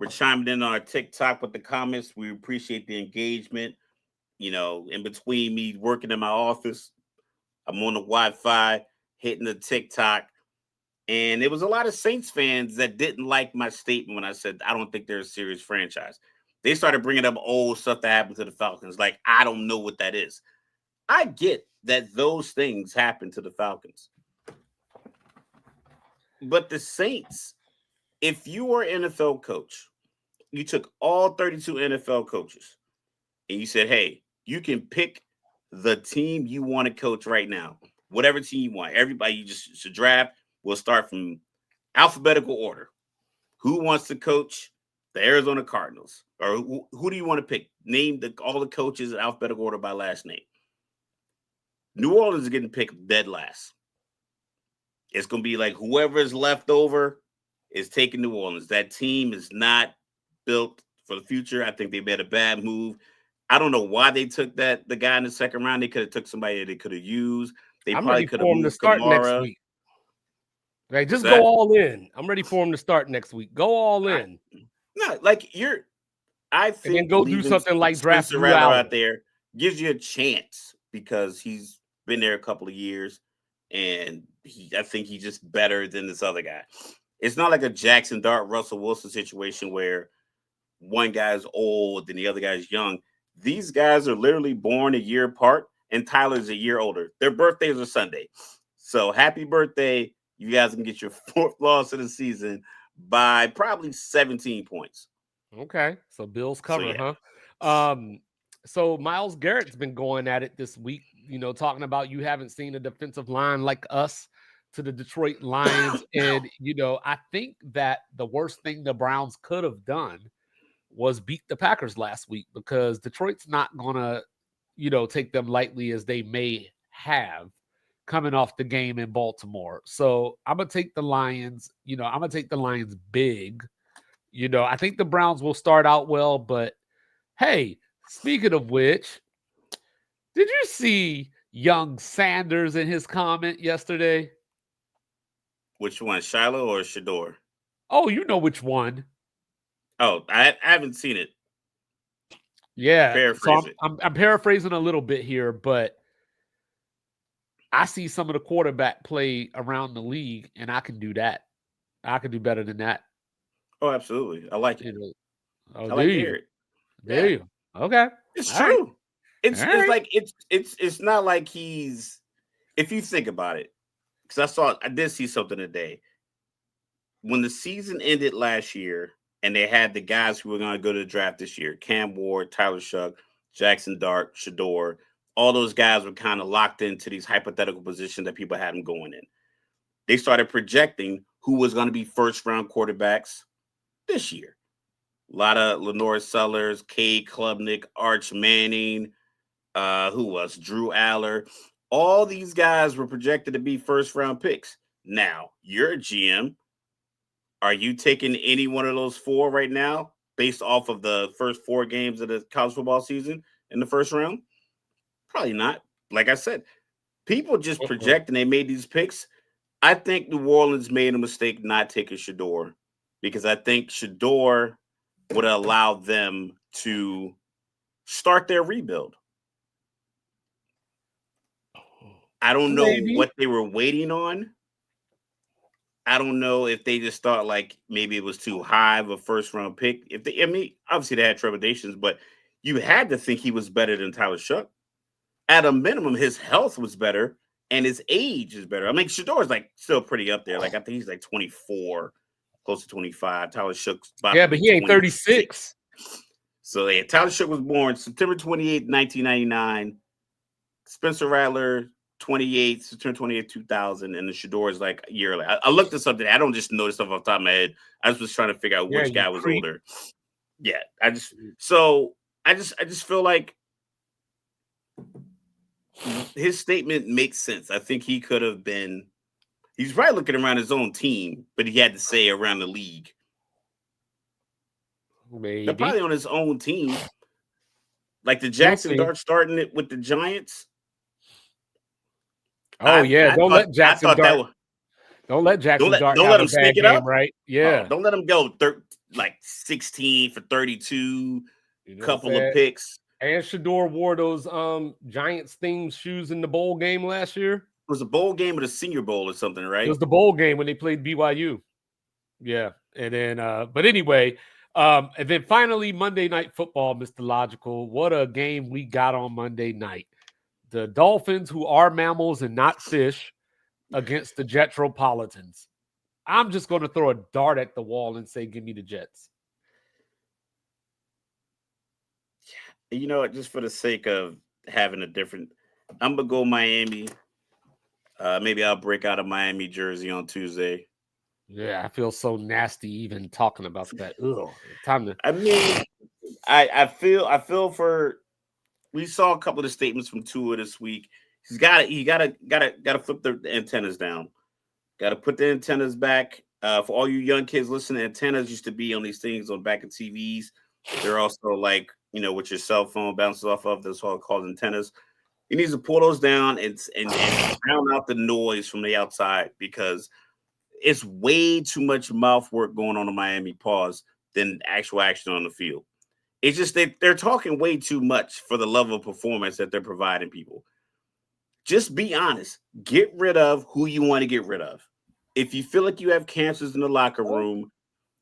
chiming in on our TikTok with the comments. We appreciate the engagement. In between me working in my office, I'm on the Wi-Fi, hitting the TikTok. And there was a lot of Saints fans that didn't like my statement when I said, I don't think they're a serious franchise. They started bringing up old stuff that happened to the Falcons. I don't know what that is. I get that those things happen to the Falcons. But the Saints, if you were an NFL coach, you took all 32 NFL coaches and you said, hey, you can pick the team you want to coach right now. Whatever team you want. Everybody, you just should draft. We'll start from alphabetical order. Who wants to coach the Arizona Cardinals? Or who do you want to pick? Name all the coaches in alphabetical order by last name. New Orleans is getting picked dead last. It's going to be like whoever is left over is taking New Orleans. That team is not built for the future. I think they made a bad move. I don't know why they took the guy in the second round. They could have took somebody that they could have used. They probably could have moved to start Kamara. next week. Right, just go all in. I'm ready for him to start next week. Go all in. No, like I think and then go do something like draft Spencer Rattler out there gives you a chance because he's been there a couple of years and I think he's just better than this other guy. It's not like a Jackson Dart, Russell Wilson situation where one guy's old and the other guy's young. These guys are literally born a year apart, and Tyler's a year older. Their birthdays are Sunday. So happy birthday. You guys can get your 4th loss of the season by probably 17 points. Okay. So Bills cover, huh? So Myles Garrett's been going at it this week, talking about you haven't seen a defensive line like us to the Detroit Lions. And, I think that the worst thing the Browns could have done was beat the Packers last week because Detroit's not going to, take them lightly as they may have coming off the game in Baltimore. So I'm going to take the Lions, I'm going to take the Lions big. I think the Browns will start out well, but hey, speaking of which, did you see young Sanders in his comment yesterday? Which one, Shiloh or Shador? Oh, you know which one. Oh, I haven't seen it. Yeah, so I'm paraphrasing a little bit here, but I see some of the quarterback play around the league, and I can do that. I can do better than that. Oh, absolutely. I like it. I like to hear it. There you. Okay. It's true. Right. It's like it's not like he's, if you think about it, because I did see something today. When the season ended last year and they had the guys who were going to go to the draft this year, Cam Ward, Tyler Shuck, Jackson Dart, Shador, all those guys were kind of locked into these hypothetical positions that people had them going in. They started projecting who was going to be first-round quarterbacks this year. A lot of Lenore Sellers, Cade Klubnik, Arch Manning, who was Drew Aller. All these guys were projected to be first-round picks. Now, you're a GM. Are you taking any one of those 4 right now based off of the first 4 games of the college football season in the first round? Probably not. Like I said, people just project and they made these picks. I think New Orleans made a mistake not taking Shador because I think Shador would allow them to start their rebuild. I don't know what they were waiting on. I don't know if they just thought like maybe it was too high of a first-round pick. Obviously they had trepidations, but you had to think he was better than Tyler Shuck. At a minimum, his health was better and his age is better. I mean, Shador's like still pretty up there. Like I think he's like 24, close to 25. Tyler Shuck's about but he ain't 36. So yeah, Tyler Shuck was born September 28, 1999. Spencer Rattler, 28, September 28, 2000, and the Shador is like a year later. I looked at something. I don't just know this stuff off the top of my head. I was just trying to figure out which guy was older. Yeah, I just feel like his statement makes sense. I think he could have been. He's probably looking around his own team, but he had to say around the league. Maybe. They're probably on his own team. Like the Jackson Dart starting it with the Giants. Oh, don't let Jackson Dart. Don't let Jackson Dart. Don't let him sneak it up, right? Yeah. Don't let him go 16 for 32, couple of picks. And Shador wore those Giants themed shoes in the bowl game last year. It was a bowl game or the Senior Bowl or something, right? It was the bowl game when they played BYU. Yeah. And then, but anyway, and then finally Monday Night Football, Mr. Logical. What a game we got on Monday night. The Dolphins, who are mammals and not fish, against the Jetropolitans. I'm just going to throw a dart at the wall and say, give me the Jets. You know what? Just for the sake of having a different, I'm going to go Miami. Maybe I'll break out a Miami jersey on Tuesday. Yeah, I feel so nasty even talking about that. Ugh, time to. I mean, I feel for. We saw a couple of the statements from Tua this week. He's got to flip the antennas down. Got to put the antennas back. For all you young kids listening, antennas used to be on these things on back of TVs. They're also like, what your cell phone bounces off of. That's all called antennas. He needs to pull those down and drown out the noise from the outside, because it's way too much mouth work going on in Miami pause than actual action on the field. It's just they're talking way too much for the level of performance that they're providing people. Just be honest. Get rid of who you want to get rid of. If you feel like you have cancers in the locker room,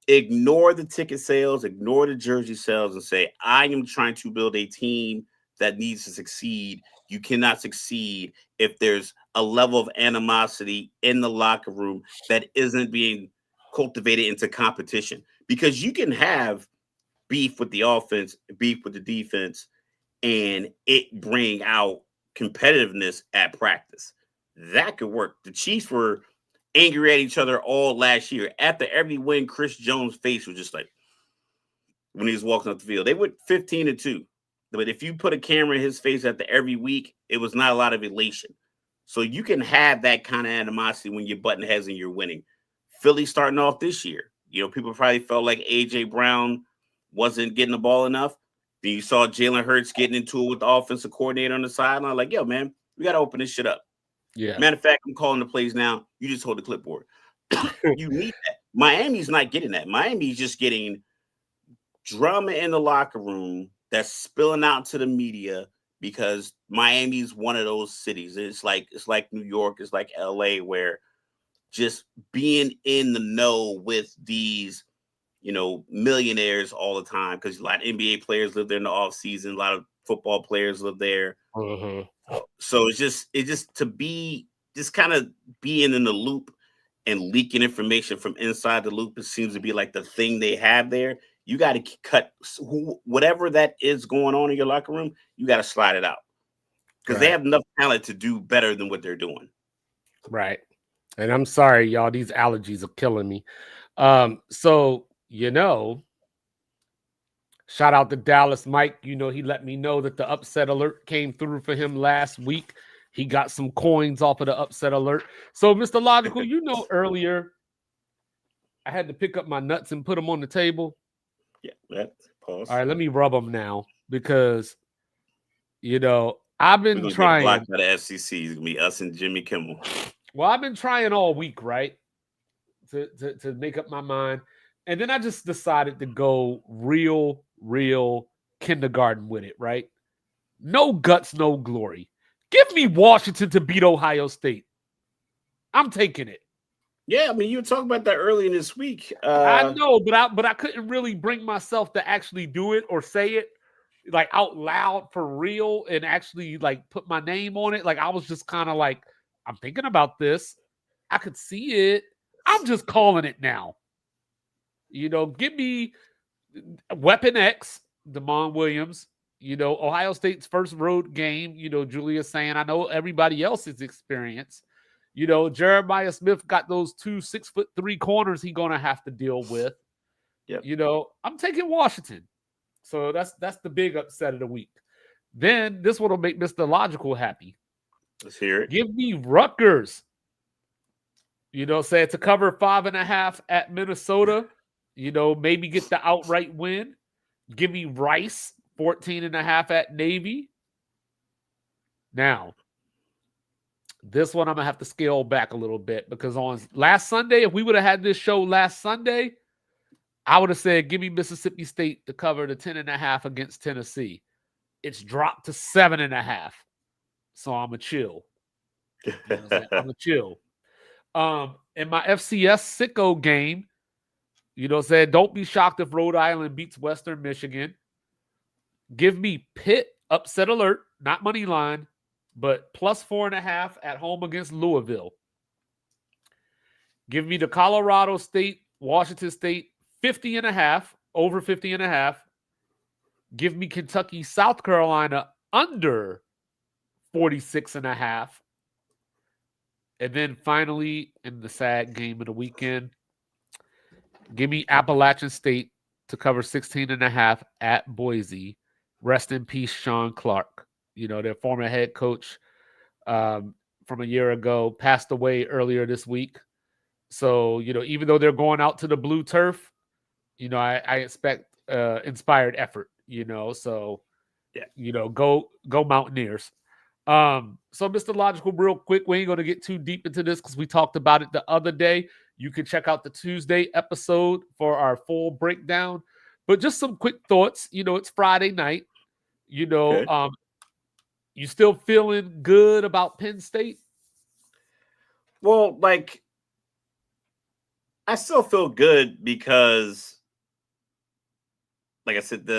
ignore the ticket sales, ignore the jersey sales, and say, I am trying to build a team that needs to succeed. You cannot succeed if there's a level of animosity in the locker room that isn't being cultivated into competition. Because you can have beef with the offense, beef with the defense, and it bring out competitiveness at practice. That could work. The Chiefs were angry at each other all last year. After every win, Chris Jones' face was just like, when he was walking up the field, they went 15-2. But if you put a camera in his face after every week, it was not a lot of elation. So you can have that kind of animosity when you're butting heads and you're winning. Philly starting off this year, people probably felt like A.J. Brown wasn't getting the ball enough. Then you saw Jalen Hurts getting into it with the offensive coordinator on the sideline. Like, yo, man, we got to open this shit up. Yeah. Matter of fact, I'm calling the plays now. You just hold the clipboard. You need that. Miami's not getting that. Miami's just getting drama in the locker room that's spilling out to the media, because Miami's one of those cities. It's like New York, it's like LA, where just being in the know with these, millionaires all the time, because a lot of NBA players live there in the off season, a lot of football players live there. So it's just to be just kind of being in the loop and leaking information from inside the loop. It seems to be like the thing they have there. You got to cut whatever that is going on in your locker room. You got to slide it out, because they have enough talent to do better than what they're doing. Right. And I'm sorry, y'all, these allergies are killing me. So, shout out to Dallas Mike. He let me know that the upset alert came through for him last week. He got some coins off of the upset alert. So, Mr. Logical, earlier I had to pick up my nuts and put them on the table. Yeah, pause. All right, let me rub them now, because, I've been trying. Blocked by the FCC. It's gonna be us and Jimmy Kimmel. Well, I've been trying all week, right, to make up my mind. And then I just decided to go real kindergarten with it, right? No guts, no glory. Give me Washington to beat Ohio State. I'm taking it. Yeah, I mean, you were talking about that earlier this week. I know, but I couldn't really bring myself to actually do it or say it like out loud for real and actually like put my name on it. Like, I was just kind of like, I'm thinking about this. I could see it. I'm just calling it now. Give me Weapon X, Damon Williams. Ohio State's first road game. Julia's saying, I know everybody else's experience. Jeremiah Smith got those 2 6'3" corners he's gonna have to deal with. Yep. I'm taking Washington. So that's the big upset of the week. Then this one will make Mr. Logical happy. Let's hear it. Give me Rutgers. Say it's a cover 5.5 at Minnesota. Maybe get the outright win. Give me Rice 14.5 at Navy. Now, this one I'm going to have to scale back a little bit, because on last Sunday, if we would have had this show last Sunday, I would have said, give me Mississippi State to cover the 10.5 against Tennessee. It's dropped to 7.5. So I'm a chill. I'm a chill. In my FCS sicko game, said, don't be shocked if Rhode Island beats Western Michigan. Give me Pitt upset alert, not money line. but plus 4.5 at home against Louisville. Give me the Colorado State, Washington State 50.5, over 50.5. Give me Kentucky, South Carolina under 46.5. And then finally, in the sad game of the weekend, give me Appalachian State to cover 16.5 at Boise. Rest in peace, Sean Clark. Their former head coach from a year ago passed away earlier this week. So, even though they're going out to the blue turf, I expect inspired effort, so, yeah. Go Mountaineers. So Mr. Logical, real quick, we ain't going to get too deep into this because we talked about it the other day. You can check out the Tuesday episode for our full breakdown, but just some quick thoughts. It's Friday night, Okay. You still feeling good about Penn State? Well, I still feel good because, like I said,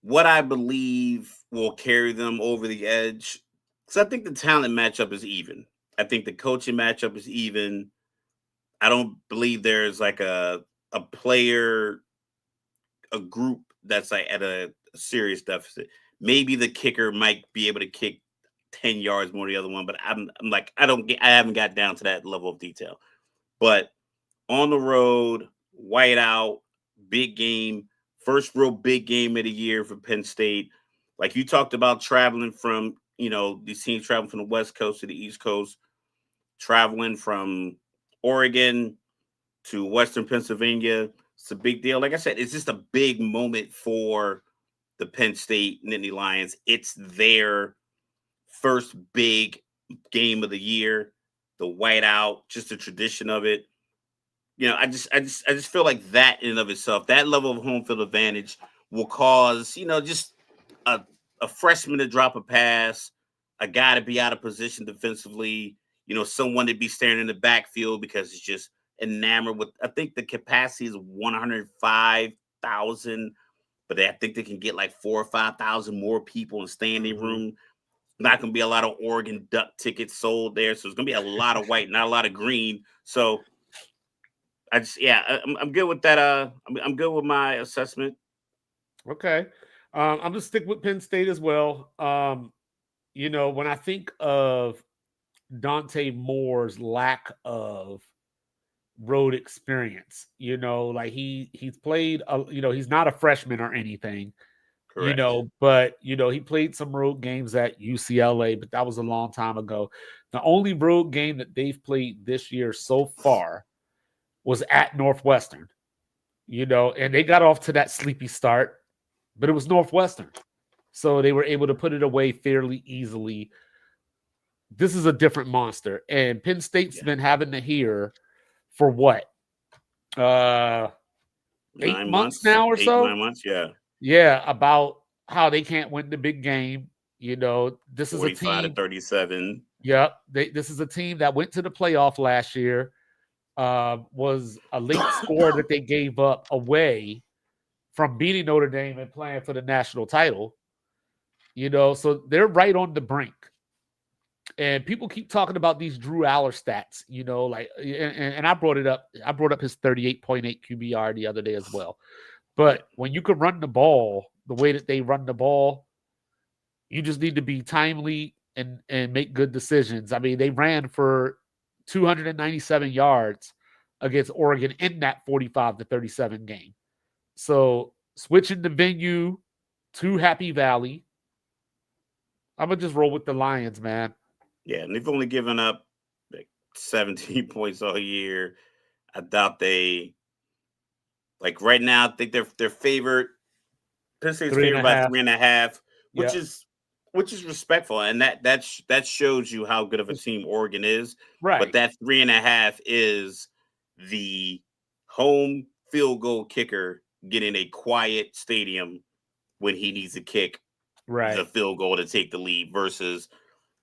what I believe will carry them over the edge. Because I think the talent matchup is even. I think the coaching matchup is even. I don't believe there's a player, a group that's at a serious deficit. Maybe the kicker might be able to kick 10 yards more than the other one, but I haven't got down to that level of detail. But on the road, whiteout, big game, first real big game of the year for Penn State. Like you talked about traveling from, these teams traveling from the West Coast to the East Coast, traveling from Oregon to Western Pennsylvania. It's a big deal. Like I said, it's just a big moment for the Penn State Nittany Lions. It's their first big game of the year, the whiteout, just the tradition of it. I just feel like that in and of itself, that level of home field advantage will cause, just a freshman to drop a pass, a guy to be out of position defensively, someone to be staring in the backfield because it's just enamored with, I think the capacity is 105,000, but I think they can get 4,000 or 5,000 more people in standing room. Not going to be a lot of Oregon Duck tickets sold there. So it's going to be a lot of white, not a lot of green. So I'm good with that. I'm good with my assessment. Okay. I'm going to stick with Penn State as well. When I think of Dante Moore's lack of road experience, he's played, he's not a freshman or anything. Correct. But he played some road games at UCLA, but that was a long time ago. The only road game that they've played this year so far was at Northwestern, and they got off to that sleepy start, but it was Northwestern. So they were able to put it away fairly easily. This is a different monster. And Penn State's been having to hear for what? 8 months now or so? 9 months, yeah. Yeah, about how they can't win the big game. This is a team 45 to 37. Yep. This is a team that went to the playoff last year. Was a late score that they gave up away from beating Notre Dame and playing for the national title. So they're right on the brink. And people keep talking about these Drew Aller stats, and I brought it up. I brought up his 38.8 QBR the other day as well. But when you could run the ball the way that they run the ball, you just need to be timely and make good decisions. I mean, they ran for 297 yards against Oregon in that 45 to 37 game. So switching the venue to Happy Valley, I'm going to just roll with the Lions, man. Yeah, and they've only given up 17 points all year. I doubt they, right now, I think they're favored. Penn State's favored by 3.5, which is respectful, and that shows you how good of a team Oregon is. Right. But that 3.5 is the home field goal kicker getting a quiet stadium when he needs to kick the field goal to take the lead versus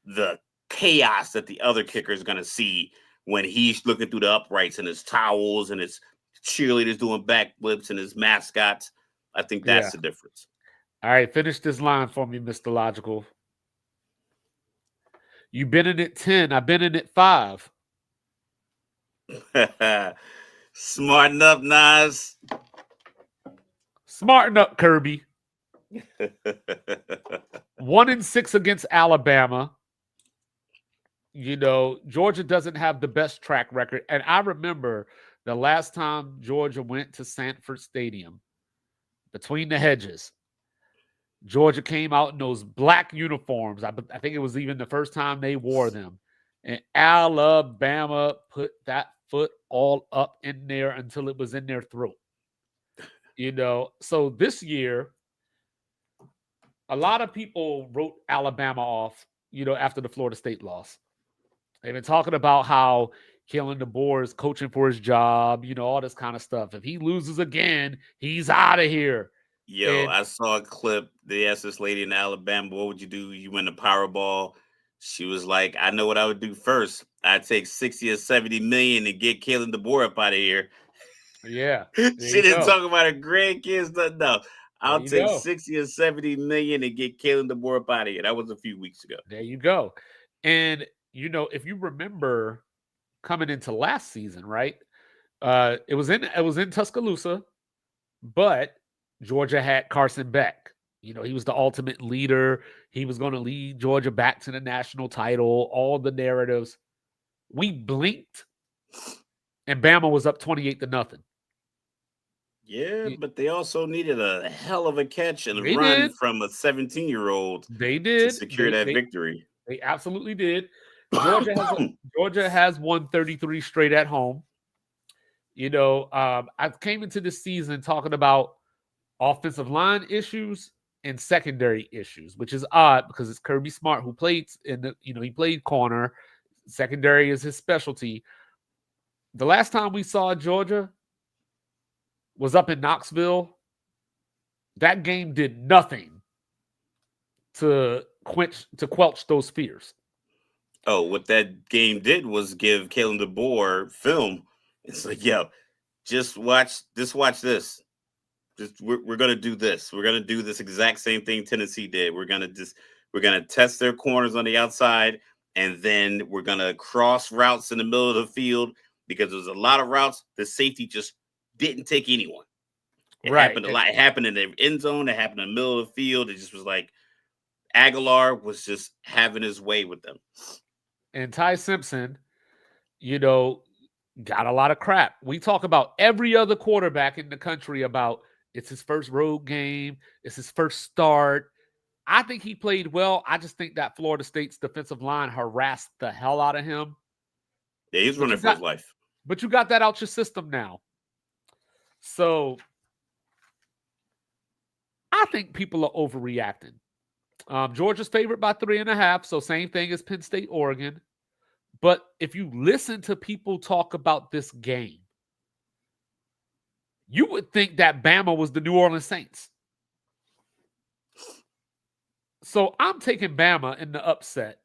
the chaos that the other kicker is going to see when he's looking through the uprights and his towels and his cheerleaders doing backflips and his mascots. I think that's the difference. All right, finish this line for me, Mr. Logical. You've been in it 10. I've been in it 5. Smarten up, Nas. Smarten up, Kirby. 1-6 against Alabama. Georgia doesn't have the best track record. And I remember the last time Georgia went to Sanford Stadium, between the hedges, Georgia came out in those black uniforms. I think it was even the first time they wore them. And Alabama put that foot all up in there until it was in their throat. So this year, a lot of people wrote Alabama off, after the Florida State loss. They've been talking about how Kalen DeBoer is coaching for his job, all this kind of stuff. If he loses again, he's out of here. Yo, I saw a clip. They asked this lady in Alabama, what would you do? You win the Powerball. She was like, I know what I would do first. I'd take 60 or 70 million and get Kalen DeBoer up out of here. Yeah. She didn't talk about her grandkids. No. I'll take 60 or 70 million and get Kalen DeBoer up out of here. That was a few weeks ago. There you go. And if you remember coming into last season, right? It was in Tuscaloosa, but Georgia had Carson Beck. He was the ultimate leader. He was going to lead Georgia back to the national title, all the narratives. We blinked, and Bama was up 28-0. Yeah, but they also needed a hell of a catch and a run from a 17-year-old. They did to secure that victory. They absolutely did. Georgia has won 33 straight at home. I came into this season talking about offensive line issues and secondary issues, which is odd because it's Kirby Smart who played he played corner. Secondary is his specialty. The last time we saw Georgia was up in Knoxville. That game did nothing to quench those fears. Oh, what that game did was give Kalen DeBoer film. It's like, yo, just watch this. We're gonna do this. We're gonna do this exact same thing Tennessee did. We're gonna test their corners on the outside, and then we're gonna cross routes in the middle of the field because there's a lot of routes. The safety just didn't take anyone. It happened a lot. It happened in the end zone. It happened in the middle of the field. It just was like Aguilar was just having his way with them. And Ty Simpson, got a lot of crap. We talk about every other quarterback in the country about it's his first road game. It's his first start. I think he played well. I just think that Florida State's defensive line harassed the hell out of him. Yeah, he's running for his life. But you got that out your system now. So I think people are overreacting. Georgia's favored by 3.5, so same thing as Penn State, Oregon. But if you listen to people talk about this game, you would think that Bama was the New Orleans Saints. So I'm taking Bama in the upset.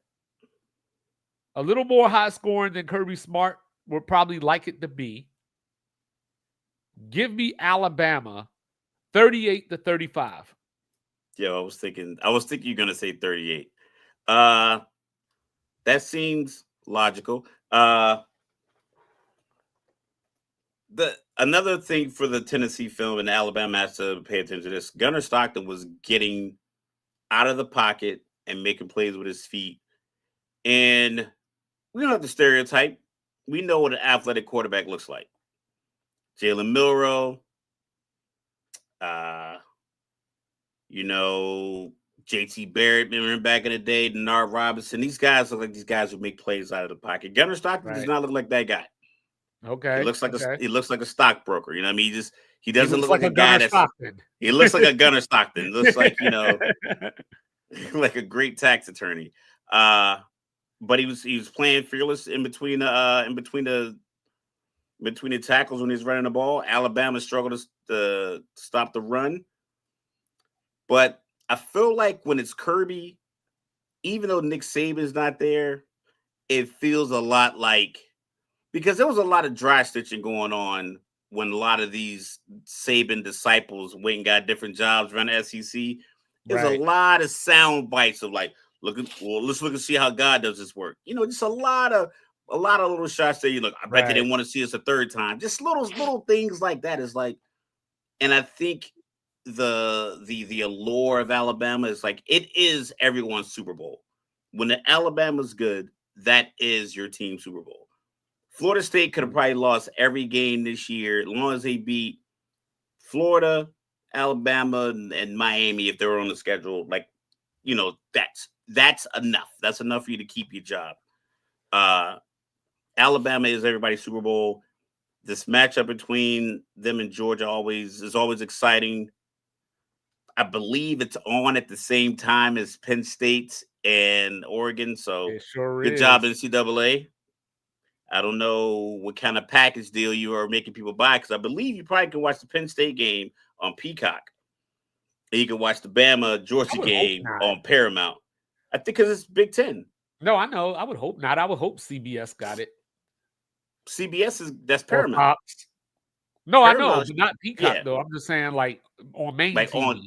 A little more high scoring than Kirby Smart would probably like it to be. Give me Alabama 38-35. Yeah, I was thinking you're gonna say 38. That seems logical. Another thing for the Tennessee film, and Alabama has to pay attention to this. Gunnar Stockton was getting out of the pocket and making plays with his feet. And we don't have to stereotype. We know what an athletic quarterback looks like. Jalen Milroe, JT Barrett, remember back in the day, Denard Robinson. These guys look like these guys who make plays out of the pocket. Gunnar Stockton does not look like that guy. Okay. He looks like a stockbroker. You know what I mean? He doesn't look like a guy that's Stockton. He looks like a Gunnar Stockton. He looks like, like a great tax attorney. But he was playing fearless in between the tackles when he's running the ball. Alabama struggled to stop the run. But I feel like when it's Kirby, even though Nick Saban's not there, it feels a lot like, because there was a lot of dry stitching going on when a lot of these Saban disciples went and got different jobs around the SEC. There's a lot of sound bites of like, let's look and see how God does this work. Just a lot of little shots there. I bet they didn't want to see us a third time. Just little things like that is like, and I think the allure of Alabama is like it is everyone's Super Bowl. When the Alabama's good, that is your team Super Bowl. Florida State could have probably lost every game this year as long as they beat Florida, Alabama, and Miami if they were on the schedule. Like, that's enough. That's enough for you to keep your job. Alabama is everybody's Super Bowl. This matchup between them and Georgia is always exciting. I believe it's on at the same time as Penn State and Oregon. So good job, NCAA. I don't know what kind of package deal you are making people buy, because I believe you probably can watch the Penn State game on Peacock. And you can watch the Bama-Georgia game on Paramount. I think because it's Big Ten. No, I know. I would hope not. I would hope CBS got it. That's Paramount. No, Paramount, I know, but not Peacock though. I'm just saying, like on main TV.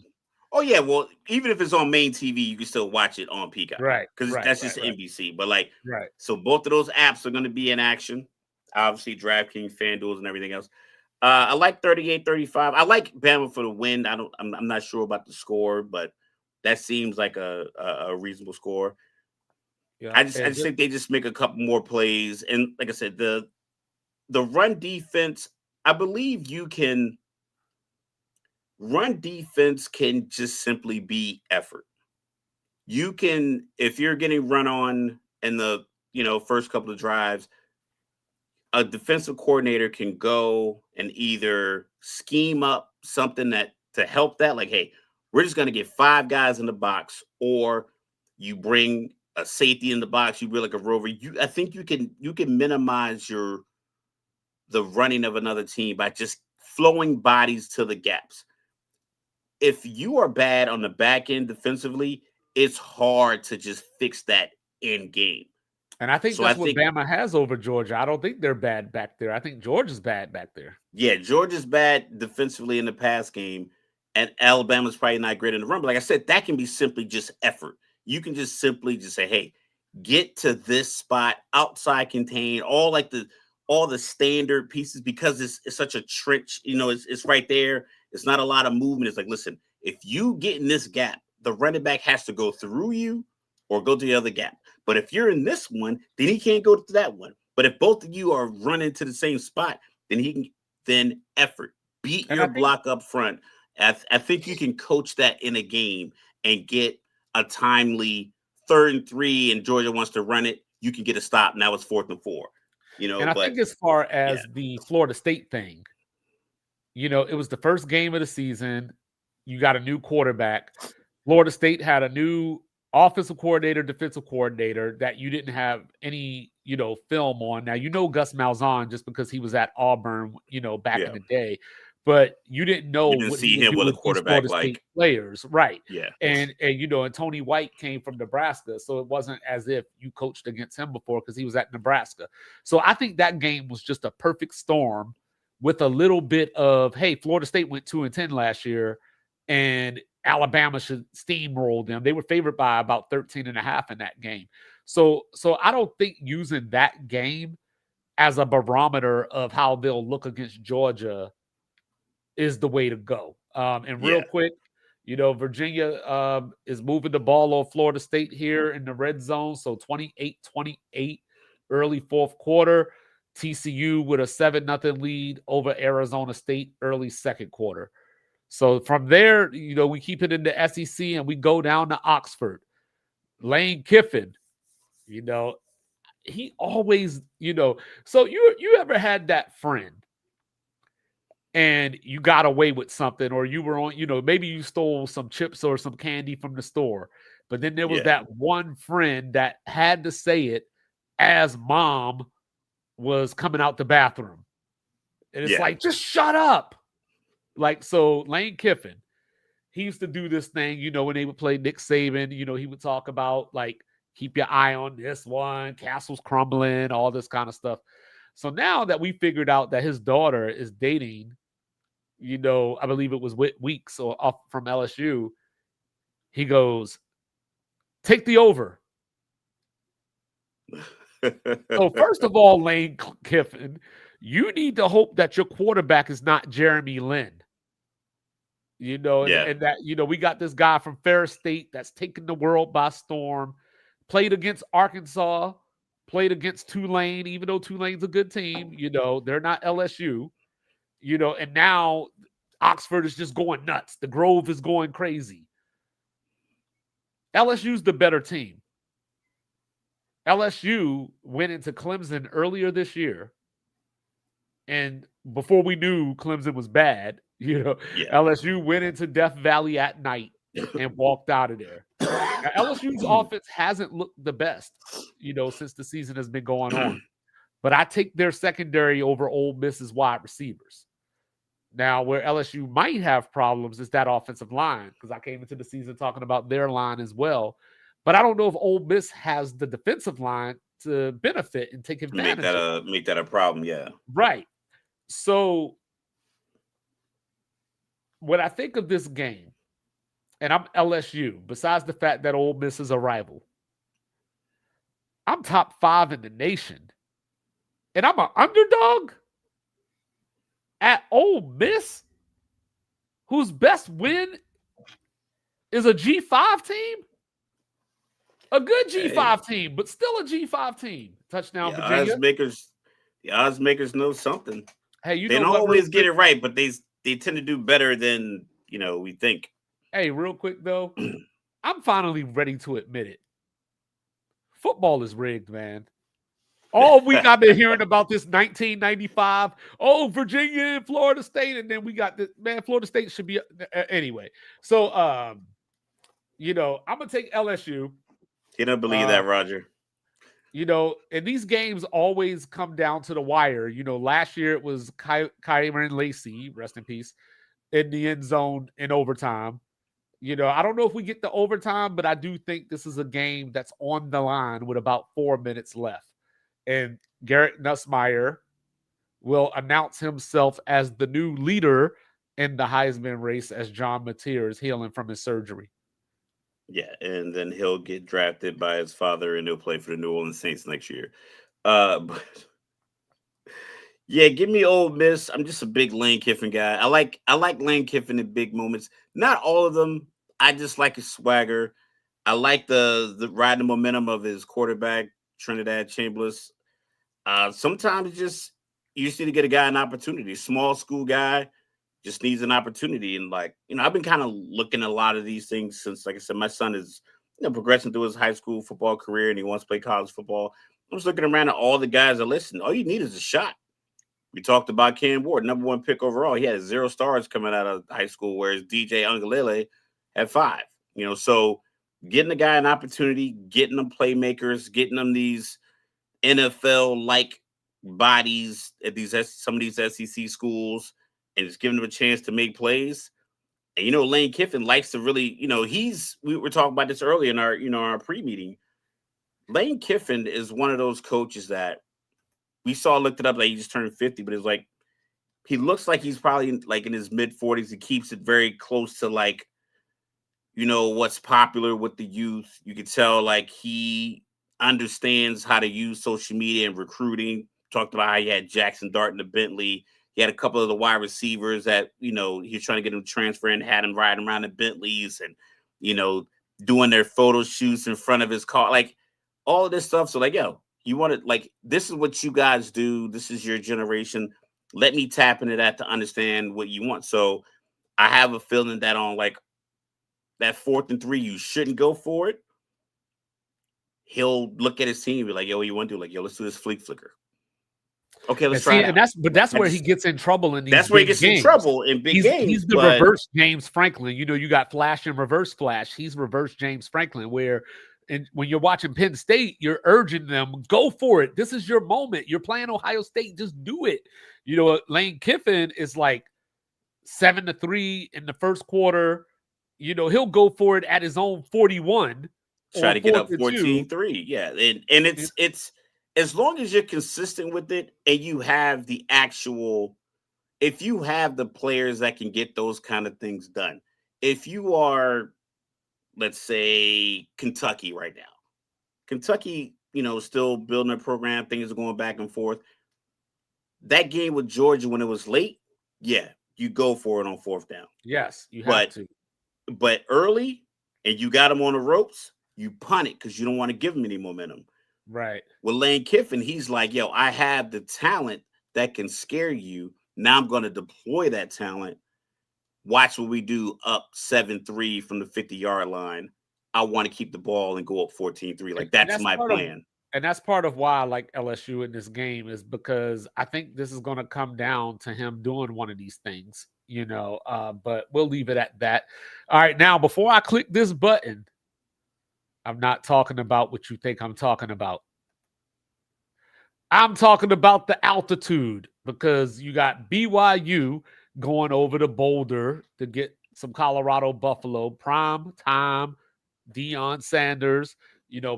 Oh yeah, well, even if it's on main TV, you can still watch it on Peacock, right? Because that's just NBC. But so both of those apps are going to be in action. Obviously, DraftKings, FanDuel, and everything else. I like 38-35. I like Bama for the win. I'm not sure about the score, but that seems like a reasonable score. Yeah, I just think they just make a couple more plays, and like I said, the run defense. I believe run defense can just simply be effort. You can, if you're getting run on in the first couple of drives, a defensive coordinator can go and either scheme up something to help that, like, hey, we're just going to get 5 guys in the box, or you bring a safety in the box, you bring like a rover. I think you can minimize the running of another team by just flowing bodies to the gaps. If you are bad on the back end defensively, it's hard to just fix that in game. And I think that's what Bama has over Georgia. I don't think they're bad back there. I think Georgia's bad back there. Yeah, Georgia's bad defensively in the pass game, and Alabama's probably not great in the run. But like I said, that can be simply just effort. You can just simply just say, hey, get to this spot, outside contain, all the standard pieces, because it's such a trench, it's right there. It's not a lot of movement. It's like, listen, if you get in this gap, the running back has to go through you or go to the other gap. But if you're in this one, then he can't go to that one. But if both of you are running to the same spot, then effort, beat your block up front. I think you can coach that in a game and get a timely 3rd and 3, and Georgia wants to run it. You can get a stop. Now it's 4th and 4. And I think as far as the Florida State thing, it was the first game of the season. You got a new quarterback. Florida State had a new offensive coordinator, defensive coordinator that you didn't have any, film on. Now, Gus Malzahn just because he was at Auburn, back in the day. But you didn't know what see him with a quarterback like players, right? Yeah, and Tony White came from Nebraska, so it wasn't as if you coached against him before because he was at Nebraska. So I think that game was just a perfect storm with a little bit of, hey, Florida State went 2-10 last year, and Alabama should steamroll them. They were favored by about 13.5 in that game. So I don't think using that game as a barometer of how they'll look against Georgia is the way to go. And real quick, Virginia is moving the ball on Florida State here in the red zone. So 28-28 early 4th quarter. TCU with a 7-0 lead over Arizona State early 2nd quarter. So from there, we keep it in the SEC and we go down to Oxford. Lane Kiffin, he always, so you ever had that friend and you got away with something, or you were on, maybe you stole some chips or some candy from the store, but then there was that one friend that had to say it as mom was coming out the bathroom. And it's like, just shut up. Like, so Lane Kiffin, he used to do this thing, when they would play Nick Saban, he would talk about, like, keep your eye on this one, castle's crumbling, all this kind of stuff. So now that we figured out that his daughter is dating, I believe it was Weeks or off from LSU, He goes, take the over. So first of all, Lane Kiffin, you need to hope that your quarterback is not Jeremy Lin. And that, we got this guy from Ferris State that's taken the world by storm, played against Arkansas, played against Tulane, even though Tulane's a good team, they're not LSU, and now Oxford is just going nuts. The Grove is going crazy. LSU's the better team. LSU went into Clemson earlier this year, and before we knew Clemson was bad, LSU went into Death Valley at night and walked out of there. Now, LSU's offense hasn't looked the best, since the season has been going on. But I take their secondary over Ole Miss's wide receivers. Now, where LSU might have problems is that offensive line, because I came into the season talking about their line as well. But I don't know if Ole Miss has the defensive line to benefit and take advantage of it. Make that a problem, yeah. Right. So when I think of this game, and I'm LSU, besides the fact that Ole Miss is a rival, I'm top 5 in the nation. And I'm an underdog at Ole Miss, whose best win is a G5 team. A good G5 team, but still a G5 team. Touchdown, Virginia. The odds makers know something. Hey, they don't always get it right, but they tend to do better than we think. Hey, real quick though, I'm finally ready to admit it. Football is rigged, man. All week I've been hearing about this 1995. Oh, Virginia and Florida State, and then we got this. Man, Florida State should be anyway. So, I'm gonna take LSU. You don't believe that, Roger. And these games always come down to the wire. Last year it was Kyron Lacey, rest in peace, in the end zone in overtime. I don't know if we get the overtime, but I do think this is a game that's on the line with about 4 minutes left. And Garrett Nussmeier will announce himself as the new leader in the Heisman race as John Mateer is healing from his surgery. Yeah, and then he'll get drafted by his father, and he'll play for the New Orleans Saints next year. But yeah, give me Ole Miss. I'm just a big Lane Kiffin guy. I like Lane Kiffin in big moments. Not all of them. I just like his swagger. I like the riding the momentum of his quarterback, Trinidad Chambers. Sometimes you just need to get a guy an opportunity. Small school guy just needs an opportunity. And I've been kind of looking at a lot of these things since, like I said, my son is progressing through his high school football career and he wants to play college football. I'm just looking around at all the guys that listen. All you need is a shot. We talked about Cam Ward, number 1 pick overall. He had 0 stars coming out of high school, whereas DJ Ungalele had 5. So getting the guy an opportunity, getting them playmakers, getting them these NFL-like bodies at some of these SEC schools, and just giving them a chance to make plays. And Lane Kiffin likes to really, we were talking about this earlier in our pre-meeting. Lane Kiffin is one of those coaches that we looked it up, he just turned 50, but it's like he looks like he's probably in his mid-40s. He keeps it very close to what's popular with the youth. You can tell he understands how to use social media and recruiting. Talked about how he had Jackson Dart in the Bentley. He had a couple of the wide receivers that, he was trying to get him transferring, had him riding around the Bentleys and, doing their photo shoots in front of his car, all of this stuff. So you want to, this is what you guys do. This is your generation. Let me tap into that to understand what you want. So I have a feeling that on that 4th and 3, you shouldn't go for it. He'll look at his team and be like, yo, what you want to do? Let's do this flicker. Okay, let's try it out. And that's where he gets in trouble in these That's where he gets in trouble in big games. He's the reverse James Franklin. You got flash and reverse flash. He's reverse James Franklin, where when you're watching Penn State, you're urging them, go for it. This is your moment. You're playing Ohio State. Just do it. Lane Kiffin is 7-3 in the first quarter. He'll go for it at his own 41. Try to get up 14-3. Yeah. And it's as long as you're consistent with it and you have if you have the players that can get those kind of things done, if you are let's say, Kentucky right now. Kentucky, still building a program. Things are going back and forth. That game with Georgia when it was late, yeah, you go for it on fourth down. Yes, you have But to. but early and you got them on the ropes, you punt it because you don't want to give them any momentum. Right. With Lane Kiffin, he's like, yo, I have the talent that can scare you. Now I'm going to deploy that talent. Watch what we do up 7-3 from the 50-yard line. I want to keep the ball and go up 14-3. Like, that's my plan. And that's part of why I like LSU in this game, is because I think this is going to come down to him doing one of these things, but we'll leave it at that. All right, now, before I click this button, I'm not talking about what you think I'm talking about. I'm talking about the altitude, because you got BYU going over to Boulder to get some Colorado Buffalo prime time. Deion Sanders,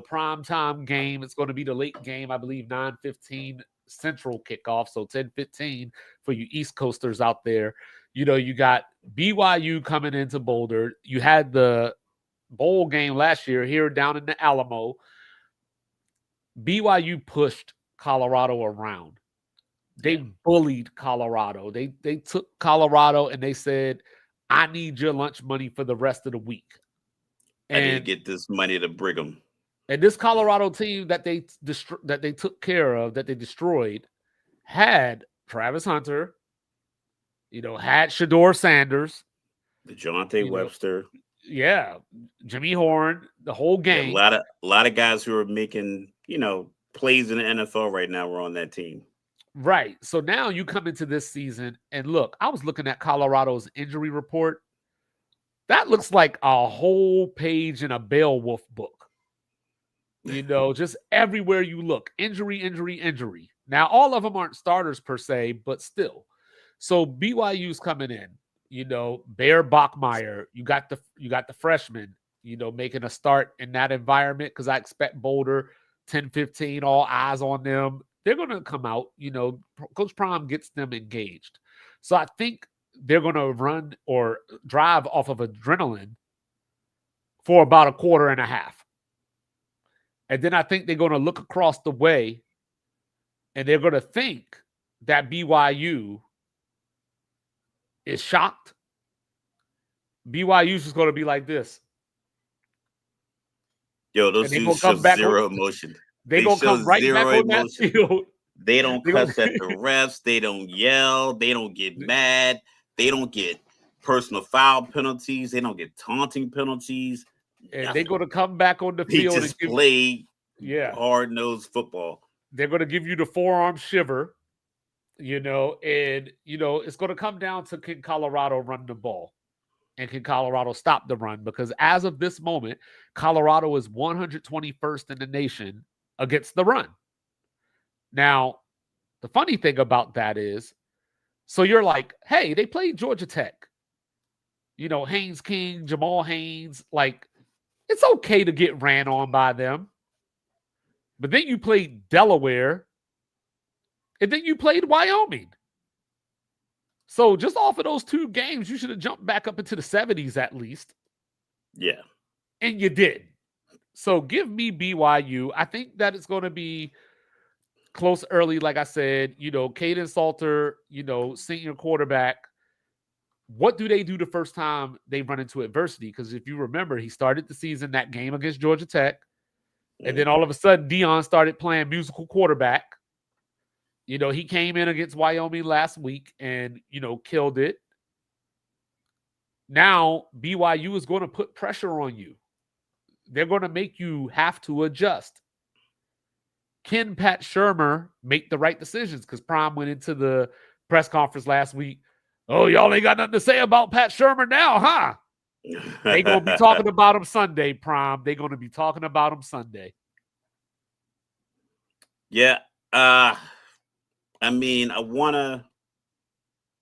prime time game. It's going to be the late game, I believe, 9:15 Central kickoff, so 10:15 for you East Coasters out there. You got BYU coming into Boulder. You had the bowl game last year here down in the Alamo. BYU pushed Colorado around. They bullied Colorado. They took Colorado and they said, I need your lunch money for the rest of the week. I need to get this money to Brigham. And this Colorado team that they took care of, that they destroyed, had Travis Hunter, had Shador Sanders, DeJounte Webster. Yeah, Jimmy Horn, the whole game. Yeah, a lot of guys who are making, plays in the NFL right now were on that team. Right. So now you come into this season and look, I was looking at Colorado's injury report. That looks like a whole page in a Beowulf book. Just everywhere you look, injury, injury, injury. Now, all of them aren't starters per se, but still. So BYU's coming in. Bear Bachmeier. You got the freshman, making a start in that environment, because I expect Boulder 10-15, all eyes on them. They're going to come out. Coach Prime gets them engaged. So I think they're going to run or drive off of adrenaline for about a quarter and a half. And then I think they're going to look across the way and they're going to think that BYU is shocked. BYU's just going to be like this. Yo, those dudes show zero emotion. They're going to come right back on that field. They don't cuss at the refs. They don't yell. They don't get mad. They don't get personal foul penalties. They don't get taunting penalties. And they're going to come back on the field. They just play hard-nosed football. They're going to give you the forearm shiver, and, it's going to come down to, can Colorado run the ball? And can Colorado stop the run? Because as of this moment, Colorado is 121st in the nation against the run. Now, the funny thing about that is, so you're like, hey, they played Georgia Tech. Haynes King, Jamal Haynes, like, it's okay to get ran on by them. But then you played Delaware, and then you played Wyoming. So just off of those two games, you should have jumped back up into the 70s at least. Yeah. And you did. So give me BYU. I think that it's going to be close early, like I said. Caden Salter, senior quarterback. What do they do the first time they run into adversity? Because if you remember, he started the season, that game against Georgia Tech. And then all of a sudden, Deion started playing musical quarterback. He came in against Wyoming last week and, killed it. Now, BYU is going to put pressure on you. They're going to make you have to adjust. Can Pat Shurmur make the right decisions? Because Prime went into the press conference last week. Oh, y'all ain't got nothing to say about Pat Shurmur now, huh? They're going to be talking about him Sunday, Prime. They're going to be talking about him Sunday. Yeah. I want to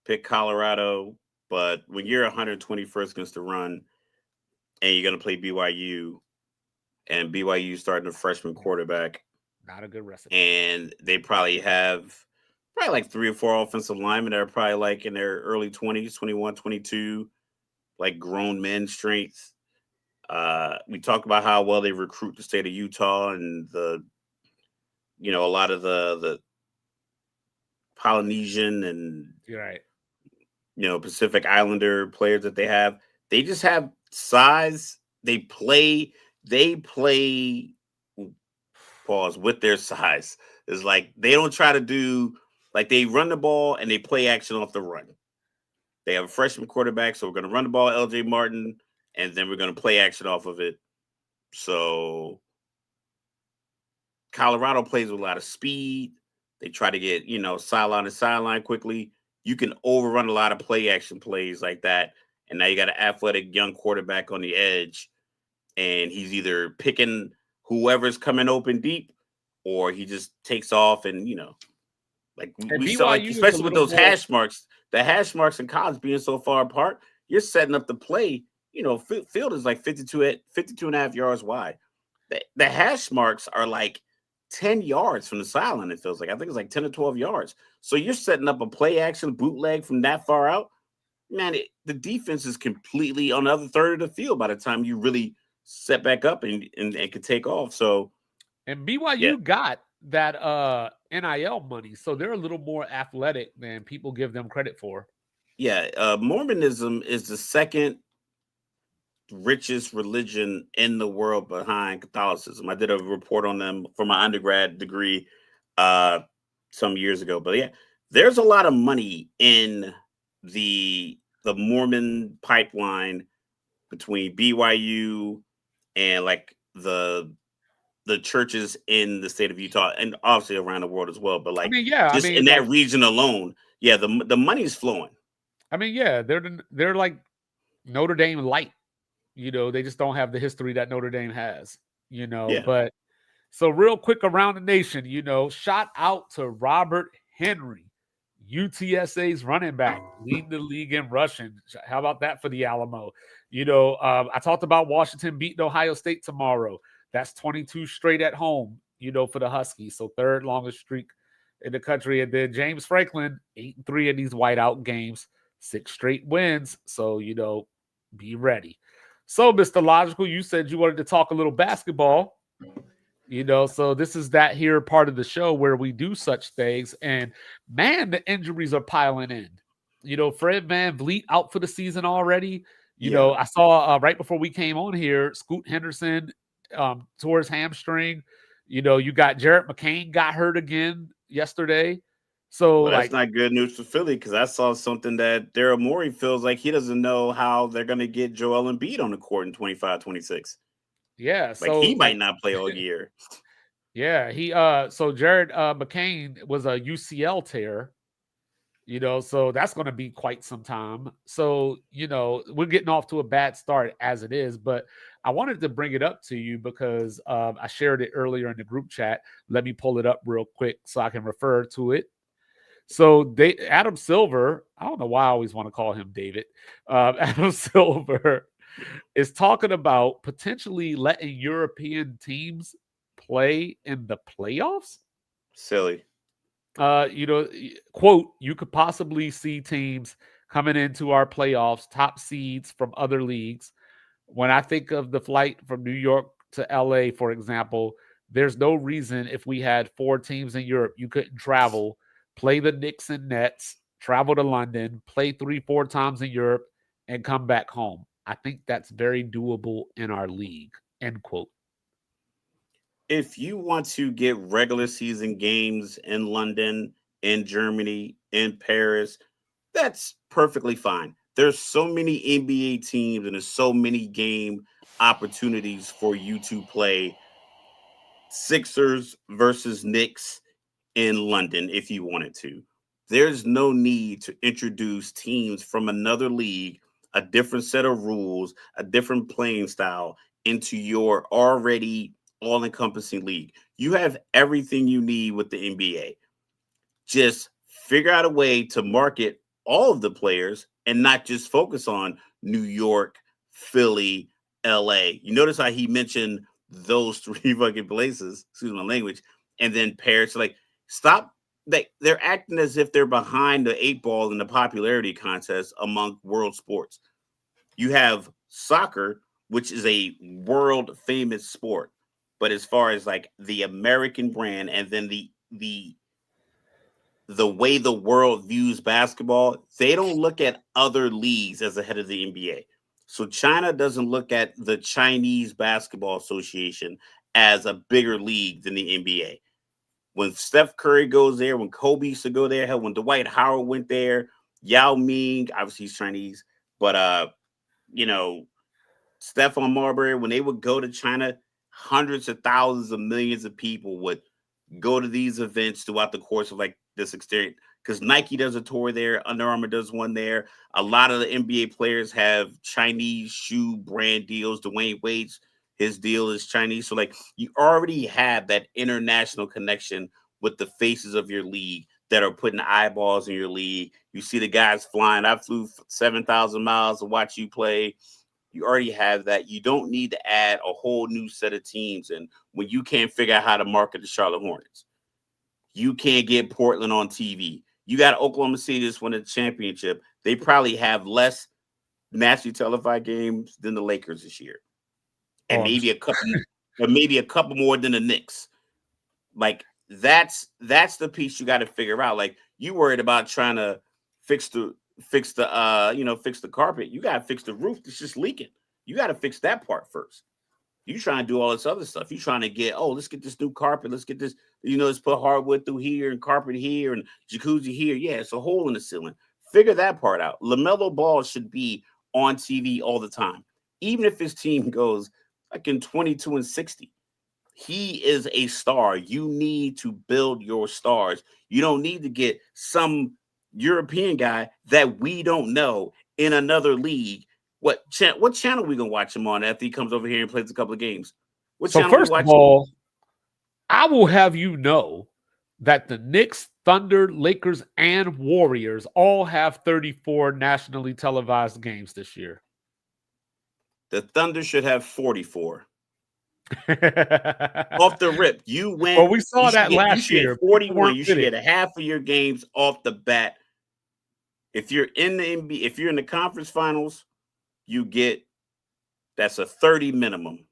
pick Colorado, but when you're 121st against the run and you're going to play BYU, and BYU starting a freshman quarterback, not a good recipe. And they probably have like 3 or 4 offensive linemen that are probably like in their early 20s, 21, 22, like grown men strength. We talked about how well they recruit the state of Utah and a lot of the Polynesian and You're right. Pacific Islander players that they have. They just have size. They play pause with their size. It's like they don't try to do like they run the ball and they play action off the run. They have a freshman quarterback, so we're going to run the ball, LJ Martin, and then we're going to play action off of it. So Colorado plays with a lot of speed. They try to get, sideline to sideline quickly. You can overrun a lot of play action plays like that. And now you got an athletic young quarterback on the edge, and he's either picking whoever's coming open deep, or he just takes off and, like we saw, like, especially with those hash marks, the hash marks in college being so far apart, you're setting up the play. Field is like 52 and a half yards wide. The hash marks are like 10 yards from the sideline, it feels like. I think it's like 10 or 12 yards. So you're setting up a play action bootleg from that far out. Man, the defense is completely on the other third of the field by the time you really set back up and can take off. So, and BYU got that NIL money, so they're a little more athletic than people give them credit for. Yeah, Mormonism is the second richest religion in the world behind Catholicism. I did a report on them for my undergrad degree some years ago. But yeah, there's a lot of money in the Mormon pipeline between BYU and like the churches in the state of Utah and obviously around the world as well. But like, in that region alone, the money's flowing. I mean, they're like Notre Dame light. They just don't have the history that Notre Dame has. But so real quick around the nation, shout out to Robert Henry, UTSA's running back, leading the league in rushing. How about that for the Alamo? I talked about Washington beating Ohio State tomorrow. That's 22 straight at home, for the Huskies. So third longest streak in the country. And then James Franklin, 8-3 in these whiteout games, 6 straight wins. So, be ready. So, Mr. Logical, you said you wanted to talk a little basketball. So this is that here part of the show where we do such things. And, man, the injuries are piling in. Fred VanVleet out for the season already. I saw right before we came on here, Scoot Henderson tore his hamstring. You got Jarrett McCain got hurt again yesterday. So that's not good news for Philly, because I saw something that Daryl Morey feels like he doesn't know how they're going to get Joel Embiid on the court in 25-26. Yeah, so he might not play all year. Yeah, so Jared McCain was a UCL tear, so that's going to be quite some time. So, we're getting off to a bad start as it is, but I wanted to bring it up to you because I shared it earlier in the group chat. Let me pull it up real quick so I can refer to it. So Adam Silver, I don't know why I always want to call him David. Adam Silver is talking about potentially letting European teams play in the playoffs. Silly. Quote, you could possibly see teams coming into our playoffs, top seeds from other leagues. When I think of the flight from New York to LA, for example, there's no reason if we had 4 teams in Europe, you couldn't travel, play the Knicks and Nets, travel to London, play 3-4 times in Europe, and come back home. I think that's very doable in our league, end quote. If you want to get regular season games in London, in Germany, in Paris, that's perfectly fine. There's so many NBA teams and there's so many game opportunities for you to play Sixers versus Knicks in London if you wanted to. There's no need to introduce teams from another league, a different set of rules, a different playing style into your already all-encompassing league. You have everything you need with the NBA. Just figure out a way to market all of the players and not just focus on New York, Philly, LA. You notice how he mentioned those 3 fucking places, excuse my language, and then Paris. Like, stop. They're acting as if they're behind the 8 ball in the popularity contest among world sports. You have soccer, which is a world famous sport. But as far as like the American brand and then the way the world views basketball, they don't look at other leagues as ahead of the NBA. So China doesn't look at the Chinese Basketball Association as a bigger league than the NBA. When Steph Curry goes there, when Kobe used to go there, hell, when Dwight Howard went there, Yao Ming, obviously he's Chinese, but you know, Stephon Marbury, when they would go to China, hundreds of thousands of millions of people would go to these events throughout the course of like this experience. Because Nike does a tour there, Under Armour does one there. A lot of the NBA players have Chinese shoe brand deals. Dwayne Wade's his deal is Chinese. So like you already have that international connection with the faces of your league that are putting eyeballs in your league. You see the guys flying. I flew 7,000 miles to watch you play. You already have that. You don't need to add a whole new set of teams. And when you can't figure out how to market the Charlotte Hornets, you can't get Portland on TV. You got Oklahoma City just won a championship. They probably have less nationally televised games than the Lakers this year. And maybe a couple more than the Knicks. Like that's the piece you got to figure out. Like you worried about trying to fix the carpet. You got to fix the roof that's just leaking. You got to fix that part first. You trying to do all this other stuff. You trying to get, let's get this new carpet. Let's get this, let's put hardwood through here and carpet here and jacuzzi here. Yeah, it's a hole in the ceiling. Figure that part out. LaMelo Ball should be on TV all the time. Even if his team goes like in 22-60. He is a star. You need to build your stars. You don't need to get some European guy that we don't know in another league. What channel we gonna watch him on after he comes over here and plays a couple of games? So first of all, I will have you know that the Knicks, Thunder, Lakers, and Warriors all have 34 nationally televised games this year. The Thunder should have 44. Off the rip. You win. Well, we saw that last year. 41. You should get a half of your games off the bat. If you're in the NBA, if you're in the conference finals, that's a 30 minimum.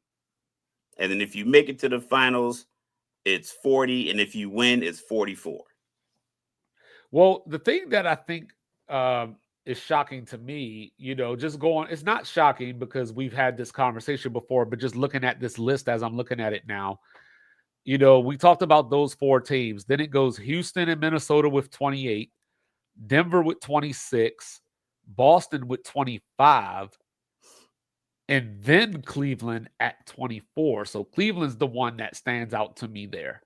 And then if you make it to the finals, it's 40. And if you win, it's 44. Well, the thing that I think is shocking to me, it's not shocking because we've had this conversation before, but just looking at this list as I'm looking at it now, we talked about those 4 teams. Then it goes Houston and Minnesota with 28, Denver with 26, Boston with 25, and then Cleveland at 24. So Cleveland's the one that stands out to me there.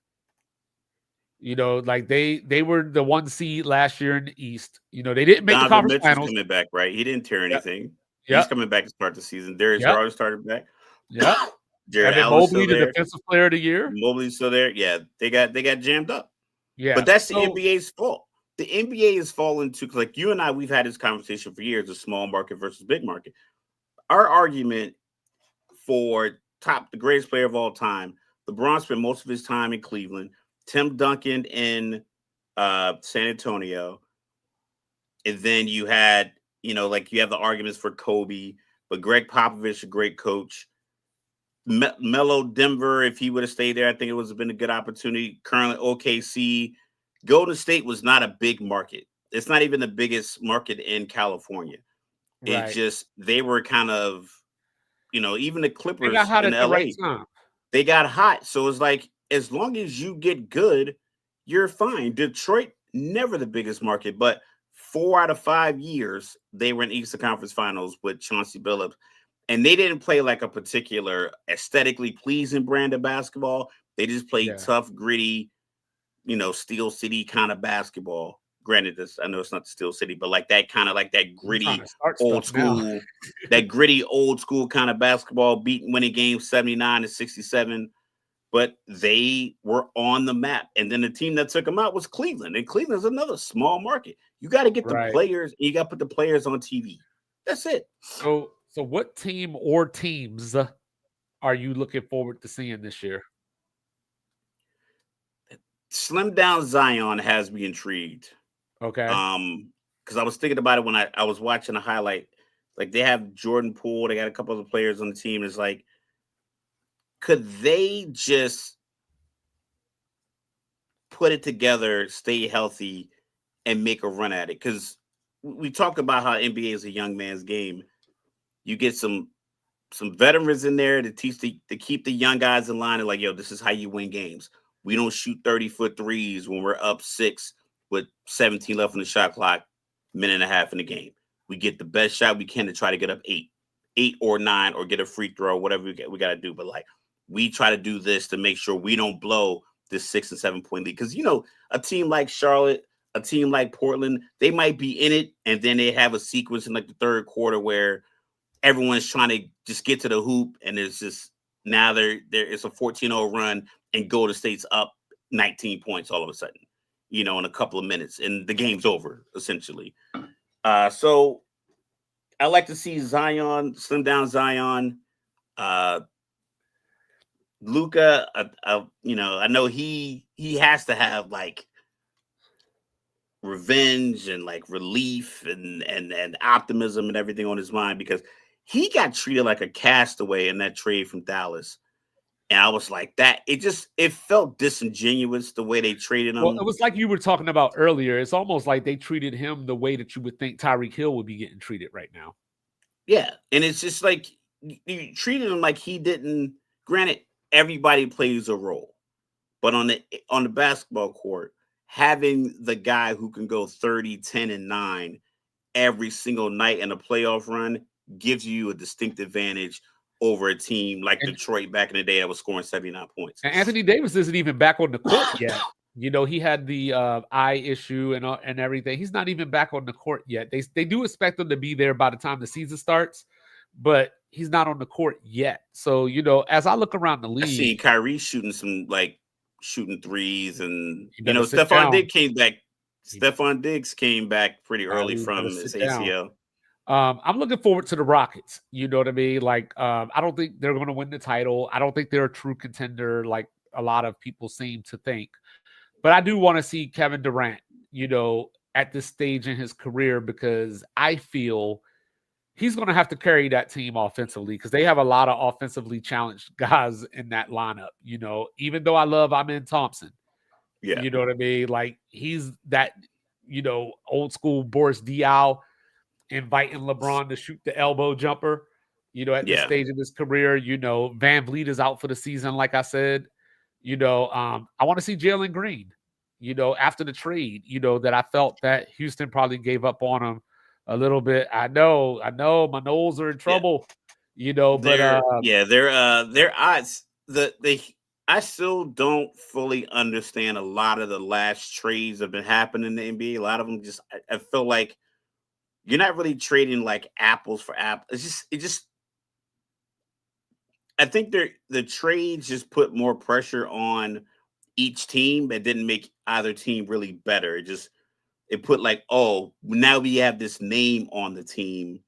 Like they were the 1 seed last year in the East. They didn't make the conference finals. Coming back, right? He didn't tear anything. Yep. He's coming back to start the season. Darius Garland started back. Yeah. Jared Allen Mobley, the defensive player of the year. Mobley's still there. Yeah, they got jammed up. Yeah, but that's the NBA's fault. The NBA is falling to, like you and I, we've had this conversation for years: a small market versus big market. Our argument for the greatest player of all time, LeBron spent most of his time in Cleveland. Tim Duncan in San Antonio. And then you had, you have the arguments for Kobe, but Greg Popovich, a great coach. Melo Denver, if he would have stayed there, I think it would have been a good opportunity. Currently OKC. Golden State was not a big market. It's not even the biggest market in California. Right. It just, they were kind of, even the Clippers in LA, right time. They got hot. So it's like, as long as you get good, you're fine. Detroit, never the biggest market, but 4 out of 5 years, they were in Eastern Conference Finals with Chauncey Billups. And they didn't play like a particular aesthetically pleasing brand of basketball. They just played tough, gritty, Steel City kind of basketball. Granted, I know it's not Steel City, but like that kind of like that gritty old school, that gritty old school kind of basketball, winning games 79-67. But they were on the map. And then the team that took them out was Cleveland. And Cleveland's another small market. You got to get the players, and you got to put the players on TV. That's it. So what team or teams are you looking forward to seeing this year? Slim Down Zion has me intrigued. Okay. Because I was thinking about it when I was watching a highlight Like they have Jordan Poole, they got a couple of players on the team. It's like, could they just put it together, stay healthy, and make a run at it? Because we talk about how NBA is a young man's game. You get some veterans in there to to keep the young guys in line and like, yo, this is how you win games. We don't shoot 30-foot threes when we're up 6 with 17 left on the shot clock, minute and a half in the game. We get the best shot we can to try to get up 8 or 9, or get a free throw, whatever we got to do. But like, we try to do this to make sure we don't blow this 6 and 7 point lead. Because, a team like Charlotte, a team like Portland, they might be in it, and then they have a sequence in like the third quarter where everyone's trying to just get to the hoop, and it's just now it's a 14-0 run, and Golden State's up 19 points all of a sudden, in a couple of minutes, and the game's over essentially. So I like to see Zion, slim down Zion. Luka, I know he has to have like revenge and like relief and optimism and everything on his mind, because he got treated like a castaway in that trade from Dallas. And I was like, it felt disingenuous the way they traded him. Well, it was like you were talking about earlier. It's almost like they treated him the way that you would think Tyreek Hill would be getting treated right now. Yeah. And it's just like you treated him like he didn't. Granted, everybody plays a role. But on the basketball court, having the guy who can go 30, 10, and 9 every single night in a playoff run gives you a distinct advantage over a team like Detroit back in the day that was scoring 79 points. And Anthony Davis isn't even back on the court yet. He had the eye issue and everything. He's not even back on the court yet. They do expect him to be there by the time the season starts, but he's not on the court yet. So, as I look around the league, I see Kyrie shooting threes, and Stephon Diggs came back pretty early from his ACL. I'm looking forward to the Rockets. You know what I mean? Like, I don't think they're going to win the title. I don't think they're a true contender like a lot of people seem to think. But I do want to see Kevin Durant, at this stage in his career, because I feel he's going to have to carry that team offensively, because they have a lot of offensively challenged guys in that lineup. Even though I love Amen Thompson. Yeah. You know what I mean? Like, he's that, old school Boris Diaw, inviting LeBron to shoot the elbow jumper, at this stage of his career. Van Vliet is out for the season, like I said. I want to see Jalen Green, after the trade, that I felt that Houston probably gave up on him a little bit. I know my Knowles are in trouble, their odds, I still don't fully understand a lot of the last trades that have been happening in the NBA. A lot of them I feel like you're not really trading like apples for apples. I think the trades just put more pressure on each team that didn't make either team really better. It put like, oh, now we have this name on the team.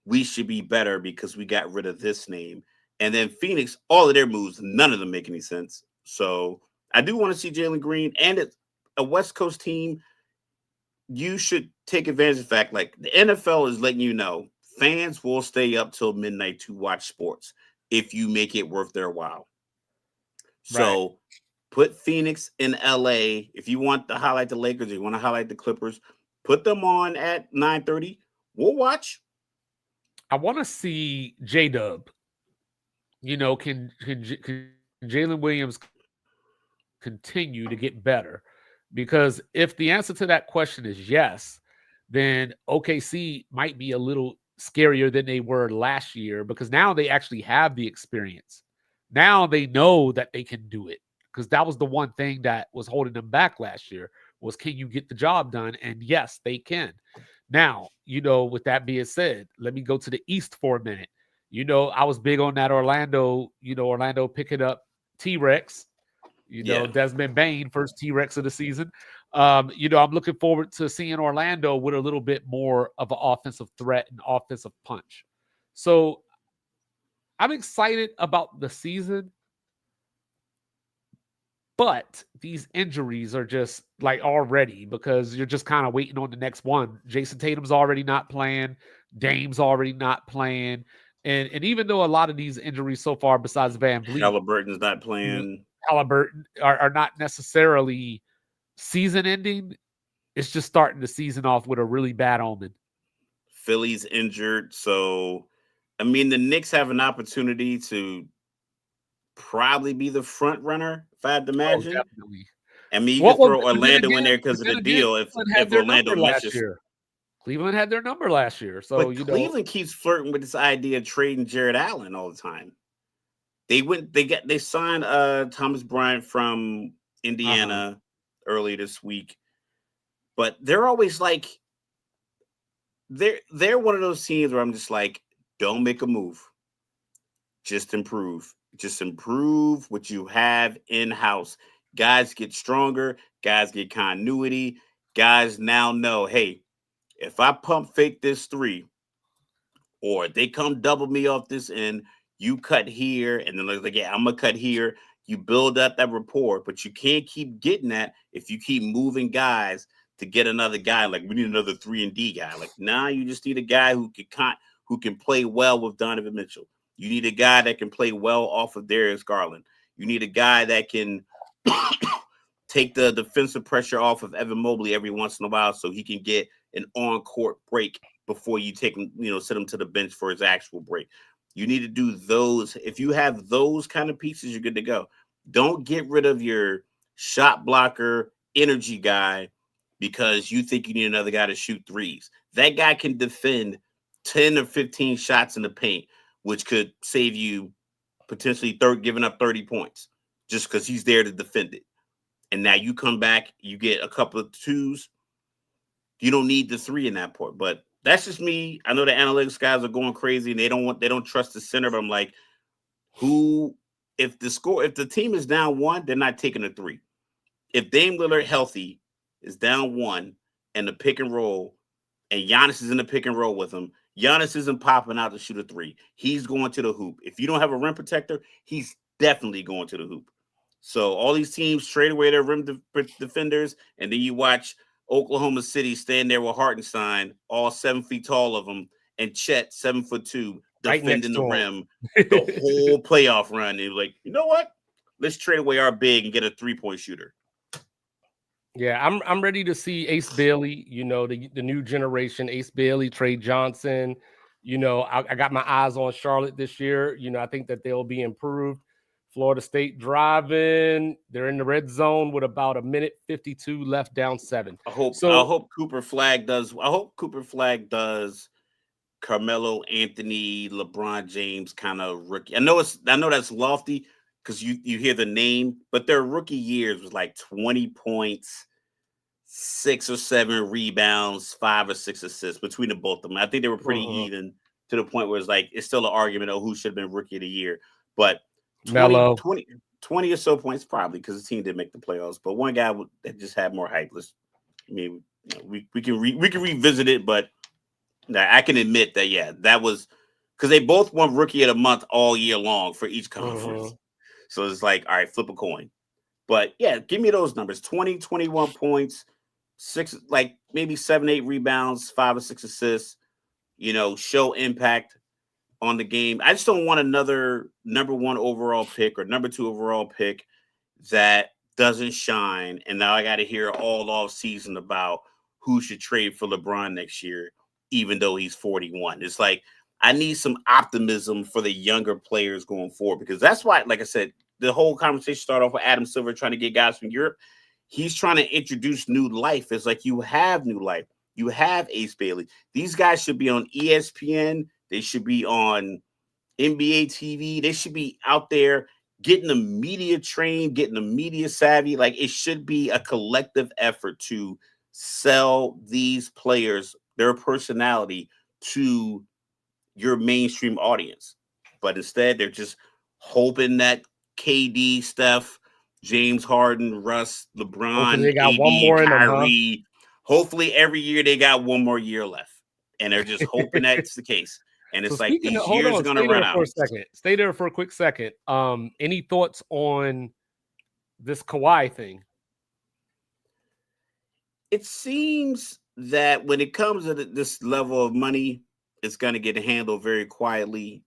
We should be better because we got rid of this name. And then Phoenix, all of their moves, none of them make any sense. So I do want to see Jalen Green, and it's a West Coast team. You should take advantage of the fact, like the NFL is letting you know, fans will stay up till midnight to watch sports if you make it worth their while. So put Phoenix in LA. If you want to highlight the Lakers, or you want to highlight the Clippers, put them on at 9:30. We'll watch. I want to see J-Dub. Can Jalen Williams continue to get better? Because if the answer to that question is yes, then OKC might be a little scarier than they were last year, because now they actually have the experience. Now they know that they can do it, because that was the one thing that was holding them back last year was, can you get the job done? And yes, they can. Now, with that being said, let me go to the East for a minute. I was big on that Orlando picking up T-Rex. Desmond Bain, first T-Rex of the season. I'm looking forward to seeing Orlando with a little bit more of an offensive threat and offensive punch. So I'm excited about the season. But these injuries are just like already because you're just kind of waiting on the next one. Jason Tatum's already not playing. Dame's already not playing. And even though a lot of these injuries so far, besides Van Vliet, Halliburton's not playing. Halliburton are not necessarily season ending. It's just starting the season off with a really bad omen. Philly's injured. So, I mean, the Knicks have an opportunity to probably be the front runner, if I had to imagine. Definitely. I mean, you What could was throw Orlando in there because of the deal. If Orlando meshes. Cleveland had their number last year. So, but Cleveland keeps flirting with this idea of trading Jared Allen all the time. They signed Thomas Bryant from Indiana earlier this week. But they're always like, they're one of those teams where I'm just like, don't make a move. Just improve. Just improve what you have in-house. Guys get stronger. Guys get continuity. Guys now know, hey, if I pump fake this 3, or they come double me off this end, you cut here, and then like, yeah, I'm going to cut here. You build up that rapport, but you can't keep getting that if you keep moving guys to get another guy. Like, we need another 3-and-D guy. Like, nah, you just need a guy who can play well with Donovan Mitchell. You need a guy that can play well off of Darius Garland. You need a guy that can take the defensive pressure off of Evan Mobley every once in a while so he can get an on-court break before you take him, sit him to the bench for his actual break. You need to do those. If you have those kind of pieces, you're good to go. Don't get rid of your shot blocker, energy guy because you think you need another guy to shoot threes. That guy can defend 10 or 15 shots in the paint, which could save you potentially giving up 30 points just because he's there to defend it. And now you come back, you get a couple of 2s. You don't need the 3 in that part. But that's just me. I know the analytics guys are going crazy and they don't trust the center. But I'm like, if the team is down 1, they're not taking a 3. If Dame Lillard healthy is down 1 and the pick and roll, and Giannis is in the pick and roll with him, Giannis isn't popping out to shoot a 3. He's going to the hoop. If you don't have a rim protector, he's definitely going to the hoop. So all these teams trade away their rim defenders, and then you watch Oklahoma City stand there with Hartenstein, all 7 feet tall of them, and Chet, 7'2", defending the rim the whole playoff run. And like, you know what? Let's trade away our big and get a 3-point shooter. Yeah, I'm ready to see Ace Bailey, the new generation, Ace Bailey, Trey Johnson. I got my eyes on Charlotte this year. I think that they'll be improved. Florida State driving. They're in the red zone with about 1:52 left, down 7. I hope Cooper Flag does. I hope Cooper Flag does Carmelo Anthony, LeBron James kind of rookie. I know that's lofty because you hear the name, but their rookie years was like 20 points, 6 or 7 rebounds, 5 or 6 assists between the both of them. I think they were pretty even to the point where it's still an argument of who should have been rookie of the year. But 20 or so points probably because the team didn't make the playoffs. But one guy that just had more hype. We can revisit it, but I can admit that that was because they both won Rookie of the Month all year long for each conference. So it's like, all right, flip a coin. But yeah, give me those numbers: 20, 21 points, 6, like maybe 7, 8 rebounds, 5 or 6 assists. Show impact on the game. I just don't want another number 1 overall pick or number 2 overall pick that doesn't shine. And now I got to hear all off season about who should trade for LeBron next year, even though he's 41. It's like, I need some optimism for the younger players going forward, because that's why, like I said, the whole conversation started off with Adam Silver trying to get guys from Europe. He's trying to introduce new life. It's like, you have new life. You have Ace Bailey. These guys should be on ESPN. They should be on NBA TV. They should be out there getting the media trained, getting the media savvy. Like, it should be a collective effort to sell these players, their personality, to your mainstream audience. But instead, they're just hoping that KD, Steph, James Harden, Russ, LeBron, they got AD, one more in Kyrie. Hopefully every year they got one more year left. And they're just hoping that's the case. And it's like, these years are going to run out. Stay there for a quick second. Any thoughts on this Kawhi thing? It seems that when it comes to this level of money, it's going to get handled very quietly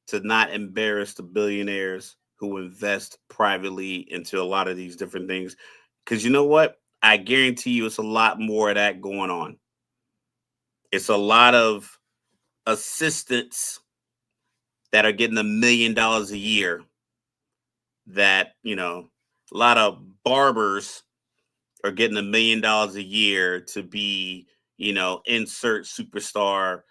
to not embarrass the billionaires who invest privately into a lot of these different things. Because you know what? I guarantee you it's a lot more of that going on. It's a lot of assistants that are getting $1 million a year that, a lot of barbers are getting $1 million a year to be, insert superstar,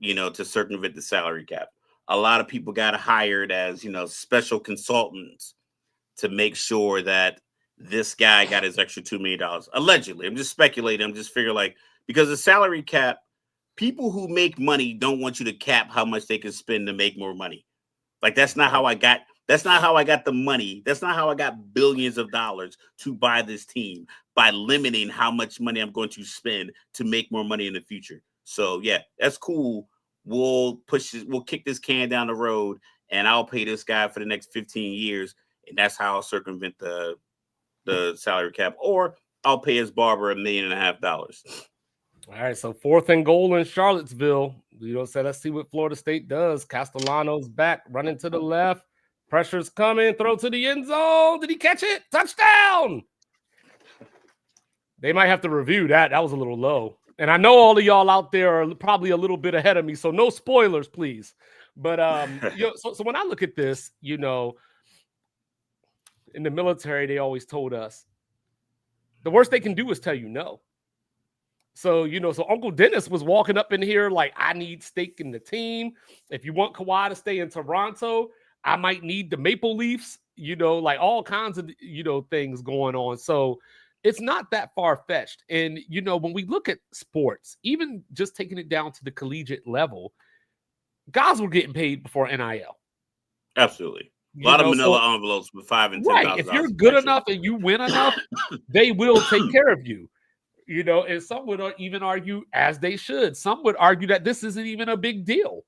to circumvent the salary cap. A lot of people got hired as, special consultants to make sure that this guy got his extra $2 million. Allegedly. I'm just speculating. I'm just figuring because the salary cap, people who make money don't want you to cap how much they can spend to make more money. That's not how I got the money. That's not how I got billions of dollars to buy this team, by limiting how much money I'm going to spend to make more money in the future. So yeah, that's cool. We'll kick this can down the road, and I'll pay this guy for the next 15 years. And that's how I'll circumvent the salary cap, or I'll pay his barber $1.5 million. All right, so 4th and goal in Charlottesville. So let's see what Florida State does. Castellano's back, running to the left. Pressure's coming, throw to the end zone. Did he catch it? Touchdown! They might have to review that. That was a little low. And I know all of y'all out there are probably a little bit ahead of me, so no spoilers, please. But so when I look at this, in the military, they always told us the worst they can do is tell you no. So, so Uncle Dennis was walking up in here like, I need stake in the team. If you want Kawhi to stay in Toronto, I might need the Maple Leafs, all kinds of, things going on. So it's not that far-fetched. And, when we look at sports, even just taking it down to the collegiate level, guys were getting paid before NIL. Absolutely. A lot of manila envelopes with $5,000 and $10,000. Right. If you're good enough and you win enough, they will take care of you. And some would even argue, as they should, some would argue that this isn't even a big deal.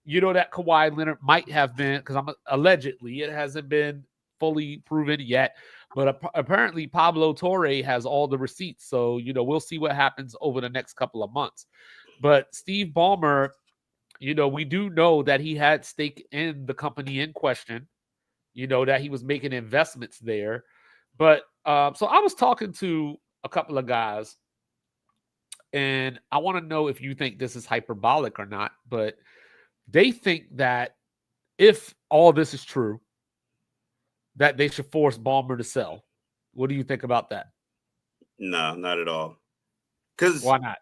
That Kawhi Leonard might have been, because allegedly it hasn't been fully proven yet, but apparently Pablo Torre has all the receipts. So, we'll see what happens over the next couple of months. But Steve Ballmer, we do know that he had stake in the company in question, that he was making investments there. But so I was talking to a couple of guys, and I want to know if you think this is hyperbolic or not, but they think that if all this is true, that they should force Ballmer to sell. What do you think about that? No, not at all. Why not?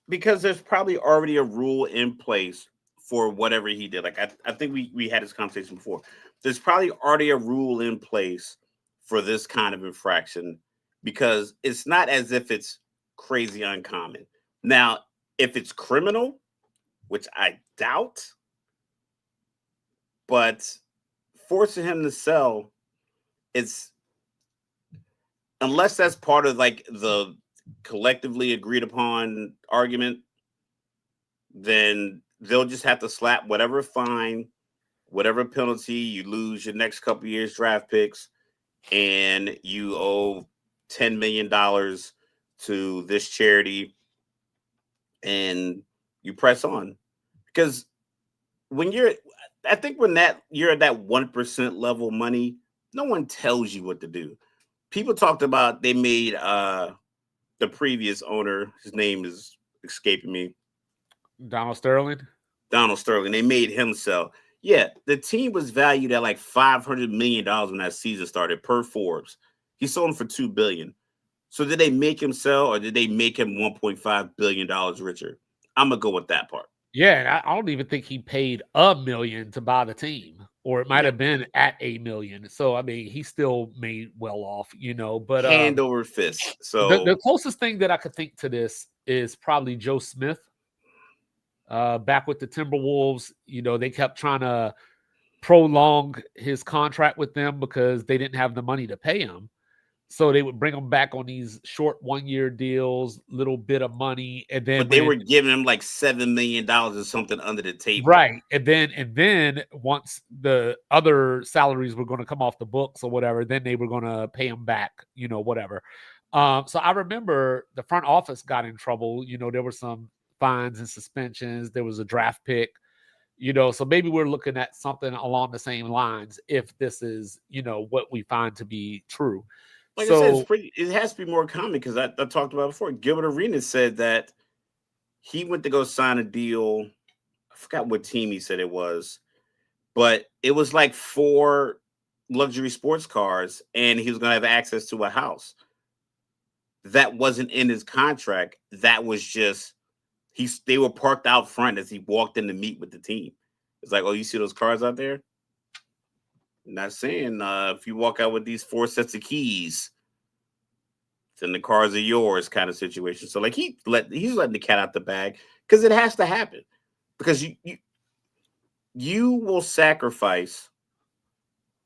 Because there's probably already a rule in place for whatever he did. I think we had this conversation before. There's probably already a rule in place for this kind of infraction, because it's not as if it's crazy uncommon. Now, if it's criminal, which I doubt, but forcing him to sell, unless that's part of the collectively agreed upon argument, then they'll just have to slap whatever fine, whatever penalty. You lose your next couple of years draft picks, and you owe $10 million to this charity, and you press on. Because when you're at that 1% level money, no one tells you what to do. People talked about, they made the previous owner, his name is escaping me, Donald Sterling. They made him sell. Yeah, the team was valued at $500 million when that season started, per Forbes. He sold him for $2 billion. So did they make him sell, or did they make him $1.5 billion richer? I'm gonna go with that part. Yeah, and I don't even think he paid $1 million to buy the team, or it might have been at $1 million. So I mean, he still made well off, But hand over fist. So the closest thing that I could think to this is probably Joe Smith. Back with the Timberwolves, they kept trying to prolong his contract with them because they didn't have the money to pay him. So they would bring them back on these short 1-year deals, little bit of money, and then But they were giving him like $7 million or something under the table. right. And then once the other salaries were going to come off the books or whatever, then they were going to pay him back, whatever. So I remember the front office got in trouble. There were some fines and suspensions. There was a draft pick, so maybe we're looking at something along the same lines if this is, what we find to be true. Like I said, it has to be more common because I talked about before. Gilbert Arenas said that he went to go sign a deal. I forgot what team he said it was, but it was like 4 luxury sports cars, and he was going to have access to a house. That wasn't in his contract. That was just they were parked out front as he walked in to meet with the team. It's like, oh, you see those cars out there? I'm not saying if you walk out with these 4 sets of keys, then the cars are yours kind of situation. So like he's letting the cat out the bag because it has to happen. Because you will sacrifice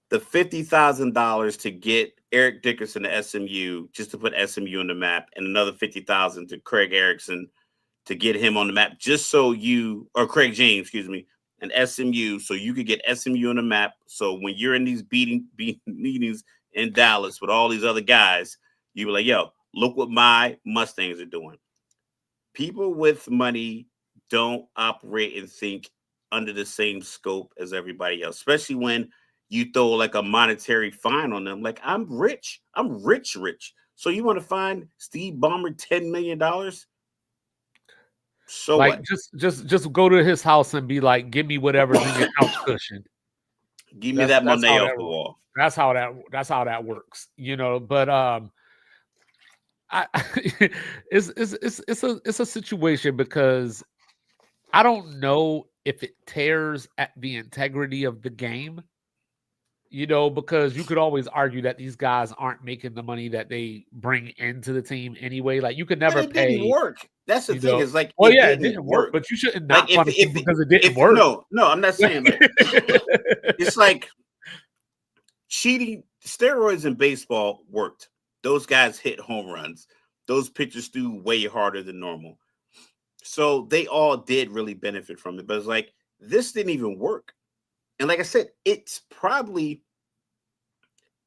the $50,000 to get Eric Dickerson to SMU just to put SMU on the map, and another $50,000 to Craig Erickson to get him on the map, just so or Craig James, excuse me, and SMU, so you could get SMU on the map. So when you're in these meetings in Dallas with all these other guys, you be like, yo, look what my Mustangs are doing. People with money don't operate and think under the same scope as everybody else, especially when you throw like a monetary fine on them. Like, I'm rich. So you want to fine Steve Ballmer $10 million? So like what? just go to his house and be like, give me whatever's in your couch cushion. Give me that Monet off the wall. That's how that works, but it's a situation because I don't know if it tears at the integrity of the game, because you could always argue that these guys aren't making the money that they bring into the team anyway. Like, you could never pay. Didn't work. That's the thing. Is like, it didn't work, but you shouldn't not punish him because it didn't work. No, I'm not saying that. It's like cheating. Steroids in baseball worked. Those guys hit home runs. Those pitchers threw way harder than normal. So they all did really benefit from it. But it's like, this didn't even work. And like I said, it's probably,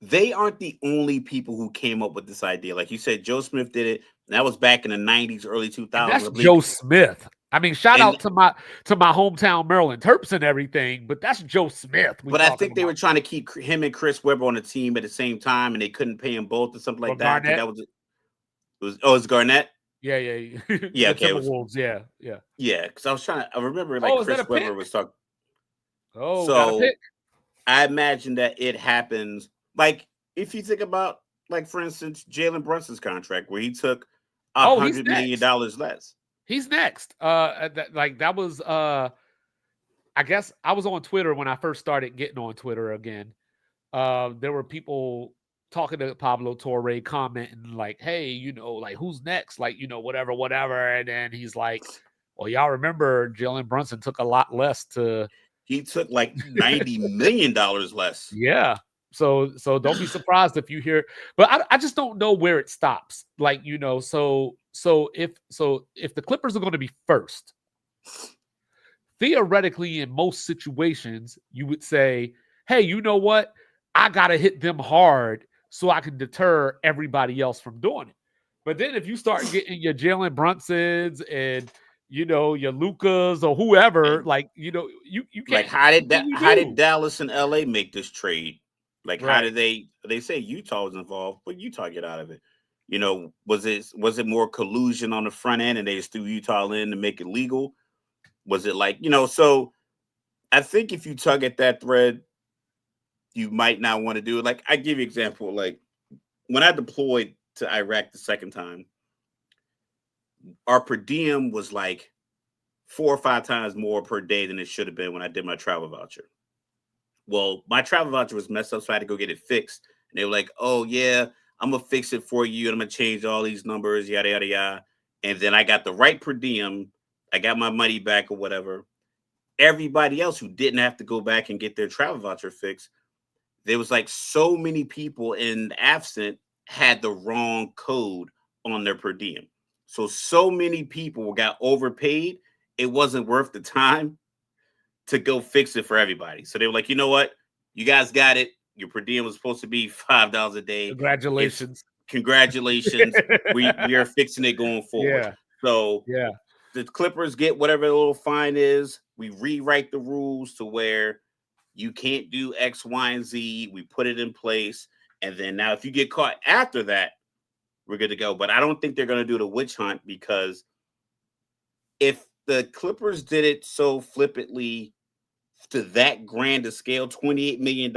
they aren't the only people who came up with this idea. Like you said, Joe Smith did it. And that was back in the 90s, early 2000s. That's Joe Smith. I mean, shout out to my hometown Maryland Terps and everything, but that's Joe Smith. But I think they were trying to keep him and Chris Webber on the team at the same time, and they couldn't pay him both or something like that. That was Garnett. Yeah. Yeah, okay. Wolves. Yeah. Yeah, because I remember like Chris Webber was talking. Oh, so I imagine that it happens. Like, if you think about, like, for instance, Jalen Brunson's contract, where he took $100 million less. He's next. That was I guess I was on Twitter when I first started getting on Twitter again. There were people talking to Pablo Torre, commenting like, hey, like, who's next? Like, whatever. And then he's like, well, y'all remember Jalen Brunson took a lot less He took like $90 million less. Yeah. So don't be surprised if you hear, but I just don't know where it stops. Like, so if the Clippers are going to be first, theoretically, in most situations, you would say, hey, you know what? I got to hit them hard so I can deter everybody else from doing it. But then if you start getting your Jalen Brunsons and, your Lucas or whoever, like, you can't. Like, how did Dallas and LA make this trade? Like, right. How did they say Utah was involved, but Utah get out of it? Was it more collusion on the front end and they just threw Utah in to make it legal? Was it like, so I think if you tug at that thread, you might not want to do it. Like, I give you an example. Like, when I deployed to Iraq the second time, our per diem was like 4 or 5 times more per day than it should have been when I did my travel voucher. Well, my travel voucher was messed up, so I had to go get it fixed. And they were like, oh, yeah, I'm going to fix it for you, and I'm going to change all these numbers, yada, yada, yada. And then I got the right per diem. I got my money back or whatever. Everybody else who didn't have to go back and get their travel voucher fixed, there was like so many people in absent, had the wrong code on their per diem. So many people got overpaid. It wasn't worth the time to go fix it for everybody. So they were like, you know what? You guys got it. Your per diem was supposed to be $5 a day. Congratulations. Congratulations. we are fixing it going forward. Yeah. So the Clippers get whatever the little fine is. We rewrite the rules to where you can't do X, Y, and Z. We put it in place. And then now if you get caught after that, we're good to go. But I don't think they're going to do the witch hunt, because if the Clippers did it so flippantly to that grand a scale, $28 million,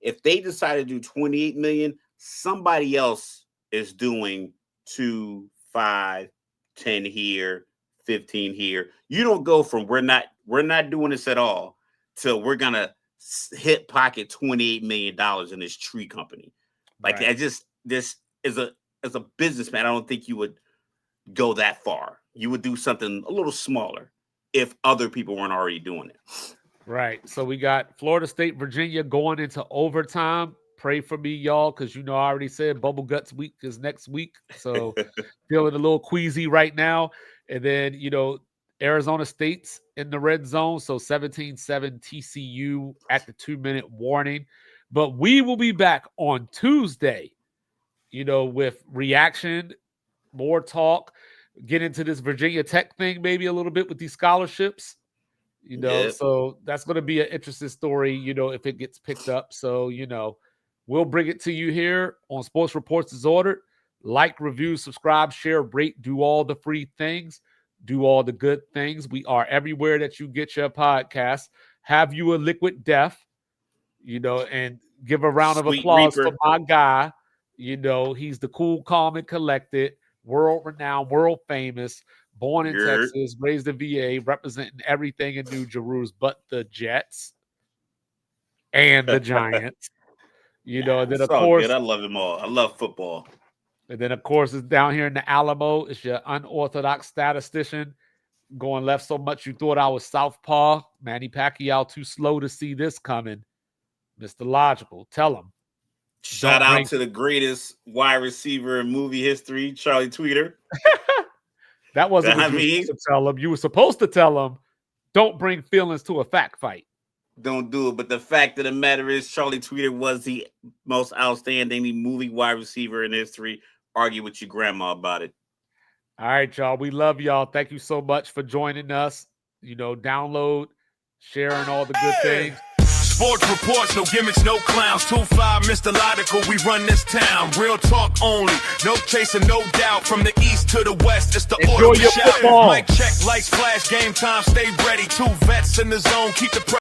if they decide to do $28 million, somebody else is doing 2, 5, 10 here, 15 here. You don't go from we're not doing this at all to we're gonna hit pocket $28 million in this tree company. Like right. This is a businessman, I don't think you would go that far. You would do something a little smaller if other people weren't already doing it. Right. So we got Florida State, Virginia going into overtime. Pray for me, y'all, because I already said Bubble Guts week is next week. So feeling a little queasy right now. And then, Arizona State's in the red zone. So 17-7 TCU at the 2-minute warning. But we will be back on Tuesday, with reaction, more talk, get into this Virginia Tech thing maybe a little bit with these scholarships. So that's going to be an interesting story, if it gets picked up. So, we'll bring it to you here on Sports Reports as Ordered. Like, review, subscribe, share, rate, do all the free things, do all the good things. We are everywhere that you get your podcasts. Have you a liquid death, and give a round of applause for my guy. He's the cool, calm, and collected, world-renowned, world-famous, born in Texas, raised in VA, representing everything in New Jerusalem but the Jets and the Giants. And then of course, good. I love them all. I love football. And then of course, it's down here in the Alamo. It's your unorthodox statistician going left so much you thought I was southpaw. Manny Pacquiao too slow to see this coming. Mr. Logical, tell him. Shout out to the greatest wide receiver in movie history, Charlie Tweeter. That wasn't what you were supposed to tell him. You were supposed to tell him, don't bring feelings to a fact fight. Don't do it. But the fact of the matter is, Charlie Tweeter was the most outstanding movie wide receiver in history. Argue with your grandma about it. All right, y'all. We love y'all. Thank you so much for joining us. Download, sharing all the good things. Sports reports, no gimmicks, no clowns. 2-5, Mr. Logical, we run this town. Real talk only, no chasing, no doubt. From the east to the west, it's the Enjoy order. your football. Mic check, lights flash, game time, stay ready. 2 vets in the zone, keep the